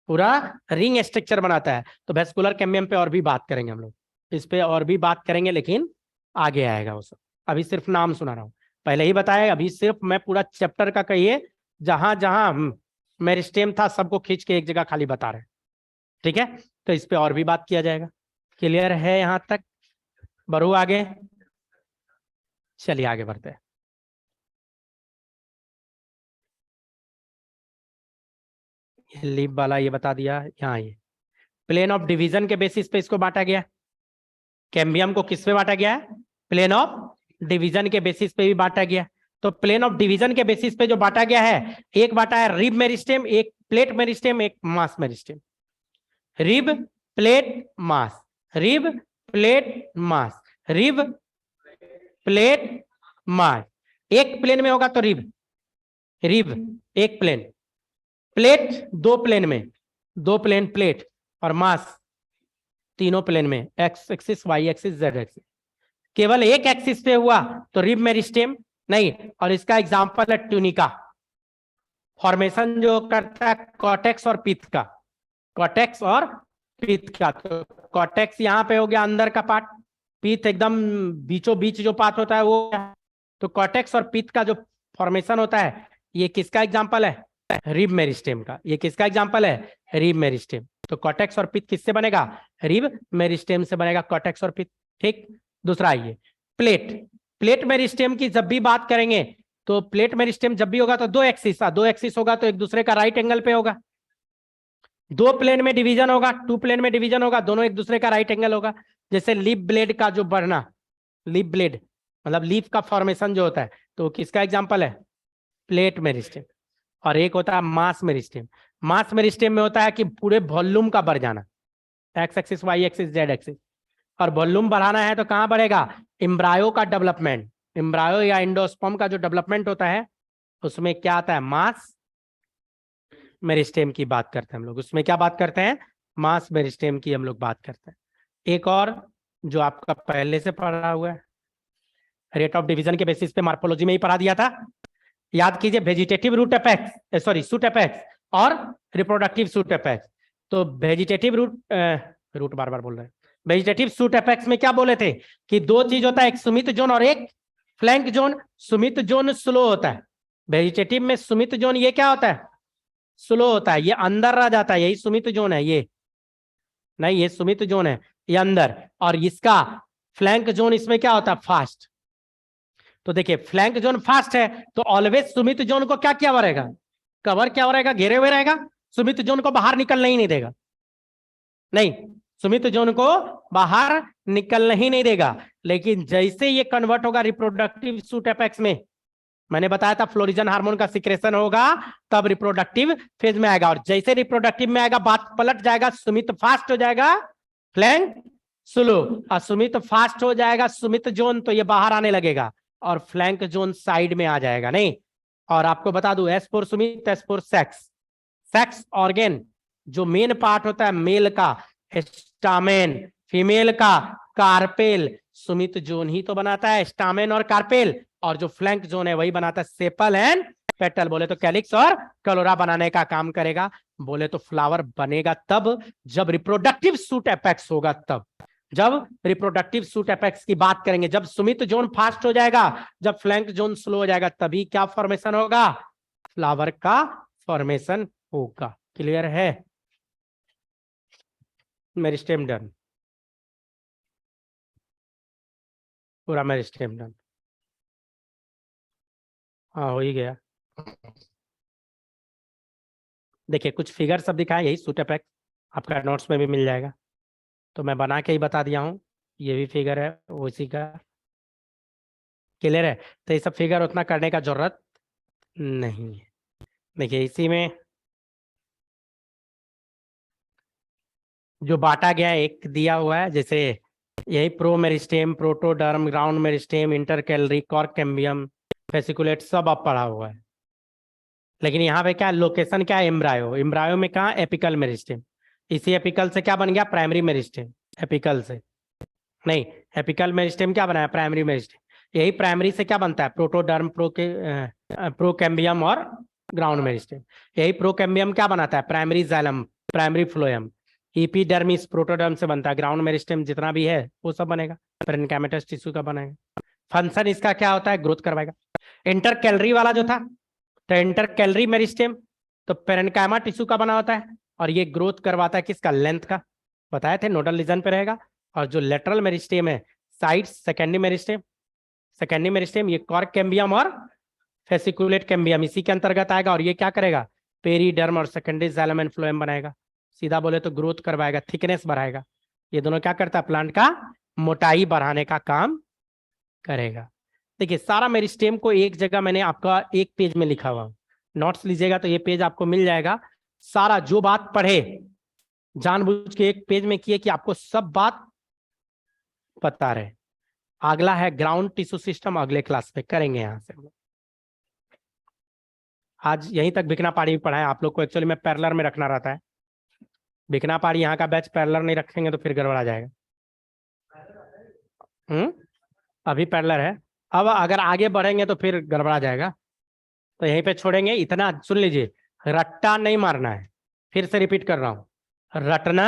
पूरा रिंग स्ट्रक्चर बनाता है। तो वेस्कुलर कैम्बियम पे और भी बात करेंगे हम लोग, इस पे और भी बात करेंगे, लेकिन आगे आएगा वो सब। अभी सिर्फ नाम सुना रहा हूं, पहले ही बताया। अभी सिर्फ मैं पूरा चैप्टर का कहिए, जहां जहां मेरिस्टेम था सबको खींच के एक जगह खाली बता रहे हैं। ठीक है, तो इस पे और भी बात किया जाएगा। क्लियर है यहां तक? बढ़ू आगे, चलिए आगे बढ़ते हैं। लिप वाला ये बता दिया। यहाँ ये प्लेन ऑफ डिवीजन के बेसिस पे इसको बांटा गया। कैम्बियम को किस पे बांटा गया है? प्लेन ऑफ डिवीजन के बेसिस पे भी बांटा गया। तो प्लेन ऑफ डिवीजन के बेसिस पे जो बांटा गया है, एक बांटा है रिब मेरिस्टेम, एक प्लेट मेरिस्टेम, एक mass meristem. Rib, plate, mass, rib, plate, mass, rib, plate, mass. एक प्लेन में होगा तो रिब, रिब एक प्लेन, प्लेट दो प्लेन में, दो प्लेन प्लेट, और मास तीनों प्लेन में, X axis, Y axis, Z axis. केवल एक एक्सिस पे हुआ तो रिब मेरिस्टेम नहीं। और इसका एग्जांपल है ट्यूनिका। फॉर्मेशन जो करता है कॉटेक्स और पिथ का, कॉटेक्स और पिथ का। तो कॉटेक्स यहाँ पे हो गया अंदर का पार्ट, पिथ एकदम बीचों बीच जो पार्ट होता है वो। तो कॉटेक्स और पिथ का जो फॉर्मेशन होता है, ये किसका एग्जांपल है? रिब मेरिस्टेम का। ये किसका एग्जांपल है? Rib meristem. तो कॉटेक्स और पिथ किससे बनेगा? रिब मेरिस्टेम से बनेगा कॉटेक्स और पिथ। ठीक, दूसरा आइए प्लेट। प्लेट मेरिस्टेम की जब भी बात करेंगे तो प्लेट मेरिस्टेम जब भी होगा तो दो एक्सिस होगा तो एक दूसरे का राइट एंगल पे होगा। दो प्लेन में डिवीजन होगा, टू प्लेन में डिवीजन होगा, दोनों एक दूसरे का राइट एंगल होगा। जैसे लीफ ब्लेड का जो बढ़ना, लीफ ब्लेड मतलब लीफ का फॉर्मेशन जो होता है, तो किसका एग्जांपल है? Plate meristem. और एक होता है मास मेरिस्टेम। मास मेरिस्टेम में होता है कि पूरे वॉल्यूम का बढ़ जाना, X axis, Y axis, Z axis. और वॉल्यूम बढ़ाना है तो कहाँ बढ़ेगा? एम्ब्रायो का डेवलपमेंट, एम्ब्रायो या एंडोस्पर्म का जो डेवलपमेंट होता है उसमें क्या आता है? मास मेरिस्टेम की बात करते हैं हम लोग। उसमें क्या बात करते हैं? मास मेरिस्टेम की हम लोग बात करते हैं। एक और जो आपका पहले से पढ़ा हुआ है, रेट ऑफ डिवीजन के बेसिस पे मार्फोलॉजी में ही पढ़ा दिया था, याद कीजिए, vegetative root apex, sorry shoot apex और रिप्रोडक्टिव सूट अपेक्स। तो वेजिटेटिव रूट बार बार बोल रहे हैं, वेजिटेटिव सूट अपेक्स में क्या बोले थे कि दो चीज होता है, एक सुमित जोन और एक flank zone. Sumit zone slow होता है, वेजिटेटिव में सुमित जोन ये क्या होता है? स्लो होता है, ये अंदर रह जाता है, यही सुमित जोन है। ये नहीं, ये सुमित जोन है, ये अंदर। और इसका फ्लैंक जोन इसमें क्या होता है? फास्ट। तो देखिए फ्लैंक जोन फास्ट है तो ऑलवेज सुमित जोन को क्या किया हुआ रहेगा? कवर क्या हो रहेगा? घेरे हुए रहेगा, सुमित जोन को बाहर निकलने ही नहीं देगा। नहीं, सुमित जोन को बाहर निकलने ही नहीं देगा। लेकिन जैसे ये कन्वर्ट होगा रिप्रोडक्टिव सूट एपेक्स में, मैंने बताया था फ्लोरिजन हार्मोन का सिक्रेशन होगा तब रिप्रोडक्टिव फेज में आएगा। और जैसे रिप्रोडक्टिव में आएगा बात पलट जाएगा, सुमित फास्ट हो जाएगा, फ्लैंक स्लो। और सुमित फास्ट हो जाएगा सुमित जोन तो ये बाहर आने लगेगा और फ्लैंक जोन साइड में आ जाएगा। नहीं, और आपको बता दूं, S four Sumit, S for sex, sex organ जो मेन पार्ट होता है मेल का स्टामेन, फीमेल का कार्पेल, सुमित जोन ही तो बनाता है स्टामेन और कार्पेल। और जो फ्लैंक जोन है वही बनाता है सेपल एंड पेटल। बोले तो कैलिक्स और कलोरा बनाने का काम करेगा। बोले तो फ्लावर बनेगा तब जब रिप्रोडक्टिव सूट एपेक्स होगा, तब जब रिप्रोडक्टिव सूट एपेक्स की बात करेंगे, जब सुमित जोन फास्ट हो जाएगा, जब फ्लैंक जोन स्लो हो जाएगा, तभी क्या फॉर्मेशन होगा? फ्लावर का फॉर्मेशन होगा। क्लियर है? मेरिस्टेम डन, पूरा मेरिस्टेम डन। हाँ, हो ही गया। देखिए कुछ फिगर सब दिखाए, यही सूट एपेक्स आपका नोट्स में भी मिल जाएगा, तो मैं बना के ही बता दिया हूँ। ये भी फिगर है उसी का। क्लियर है? तो ये सब फिगर उतना करने का जरूरत नहीं है। देखिए इसी में जो बांटा गया है, एक दिया हुआ है, जैसे यही promeristem, protoderm, ground meristem, intercalary, cork cambium, fascicular, सब अब पढ़ा हुआ है। लेकिन यहाँ पे क्या लोकेशन क्या है? एम्ब्रायो, एम्ब्रायो में कहा? Apical meristem. इसी एपिकल से क्या बन गया? Primary meristem. एपिकल से नहीं, एपिकल मेरिस्टेम क्या बनाया? Primary meristem. यही प्राइमरी से क्या बनता है? प्रोटोडर्म, प्रोकैम्बियम और ग्राउंड मेरिस्टेम। यही प्रोकैम्बियम क्या बनाता है? Primary xylem, primary phloem. Epidermis protoderm से बनता है। ग्राउंड मेरिस्टेम जितना भी है वो सब बनेगा, पेरेन्काइमेटस टिश्यू का बनेगा। फंक्शन इसका क्या होता है? ग्रोथ करवाएगा। इंटर कैलरी वाला जो था, तो इंटर कैलरी मेरिस्टेम तो पेरेन्काइमा टिश्यू का बना होता है, और ये ग्रोथ करवाता है किसका? लेंथ का। बताए थे नोडल रीजन पे रहेगा। और जो लेटरल मेरिस्टेम है, side secondary meristem, secondary meristem ये कॉर्क कैम्बियम और फेसिकुलेट कैम्बियम इसी के अंतर्गत आएगा। और ये क्या करेगा? पेरीडर्म और सेकेंडरी जाइलम एंड फ्लोएम बनाएगा। सीधा बोले तो ग्रोथ करवाएगा, थिकनेस बढ़ाएगा। ये दोनों क्या करता है? प्लांट का मोटाई बढ़ाने का काम करेगा। देखिए सारा मेरिस्टेम को एक जगह मैंने आपका एक पेज में लिखा हुआ, नोट्स लीजिएगा तो ये पेज आपको मिल जाएगा। सारा जो बात पढ़े जानबूझ के एक पेज में किए कि आपको सब बात पता रहे। अगला है ग्राउंड टिश्यू सिस्टम, अगले क्लास में करेंगे। यहाँ से आज यहीं तक भिकना पाड़ी भी पढ़ाए आप लोग को। एक्चुअली मैं पैरेलल में रखना रहता है, भिकना पाड़ी यहाँ का बैच पैरेलल नहीं रखेंगे तो फिर गड़बड़ा जाएगा। अभी पैरेलल है, अब अगर आगे बढ़ेंगे तो फिर गड़बड़ा जाएगा, तो यहीं पे छोड़ेंगे। इतना सुन लीजिए, रट्टा नहीं मारना है। फिर से रिपीट कर रहा हूँ, रटना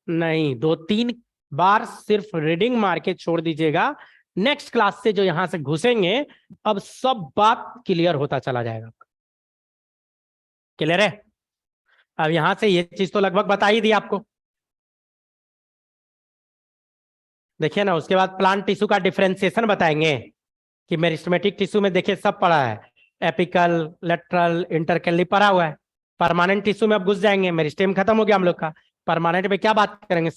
नहीं। 2-3 बार सिर्फ रीडिंग मार के छोड़ दीजिएगा। नेक्स्ट क्लास से जो यहां से घुसेंगे अब सब बात क्लियर होता चला जाएगा। क्लियर है? अब यहां से ये चीज तो लगभग बता ही दी आपको। देखिए ना, उसके बाद प्लांट टिश्यू का डिफरेंशिएशन बताएंगे कि मेरिस्टेमेटिक टिश्यू में देखिए सब पढ़ा है, एपिकल, लेटरल, इंटरकैलरी पढ़ा हुआ है। परमानेंट टिश्यू में अब घुस जाएंगे, मेरिस्टेम खत्म हो गया हम लोग का। परमानेंट में क्या बात करेंगे?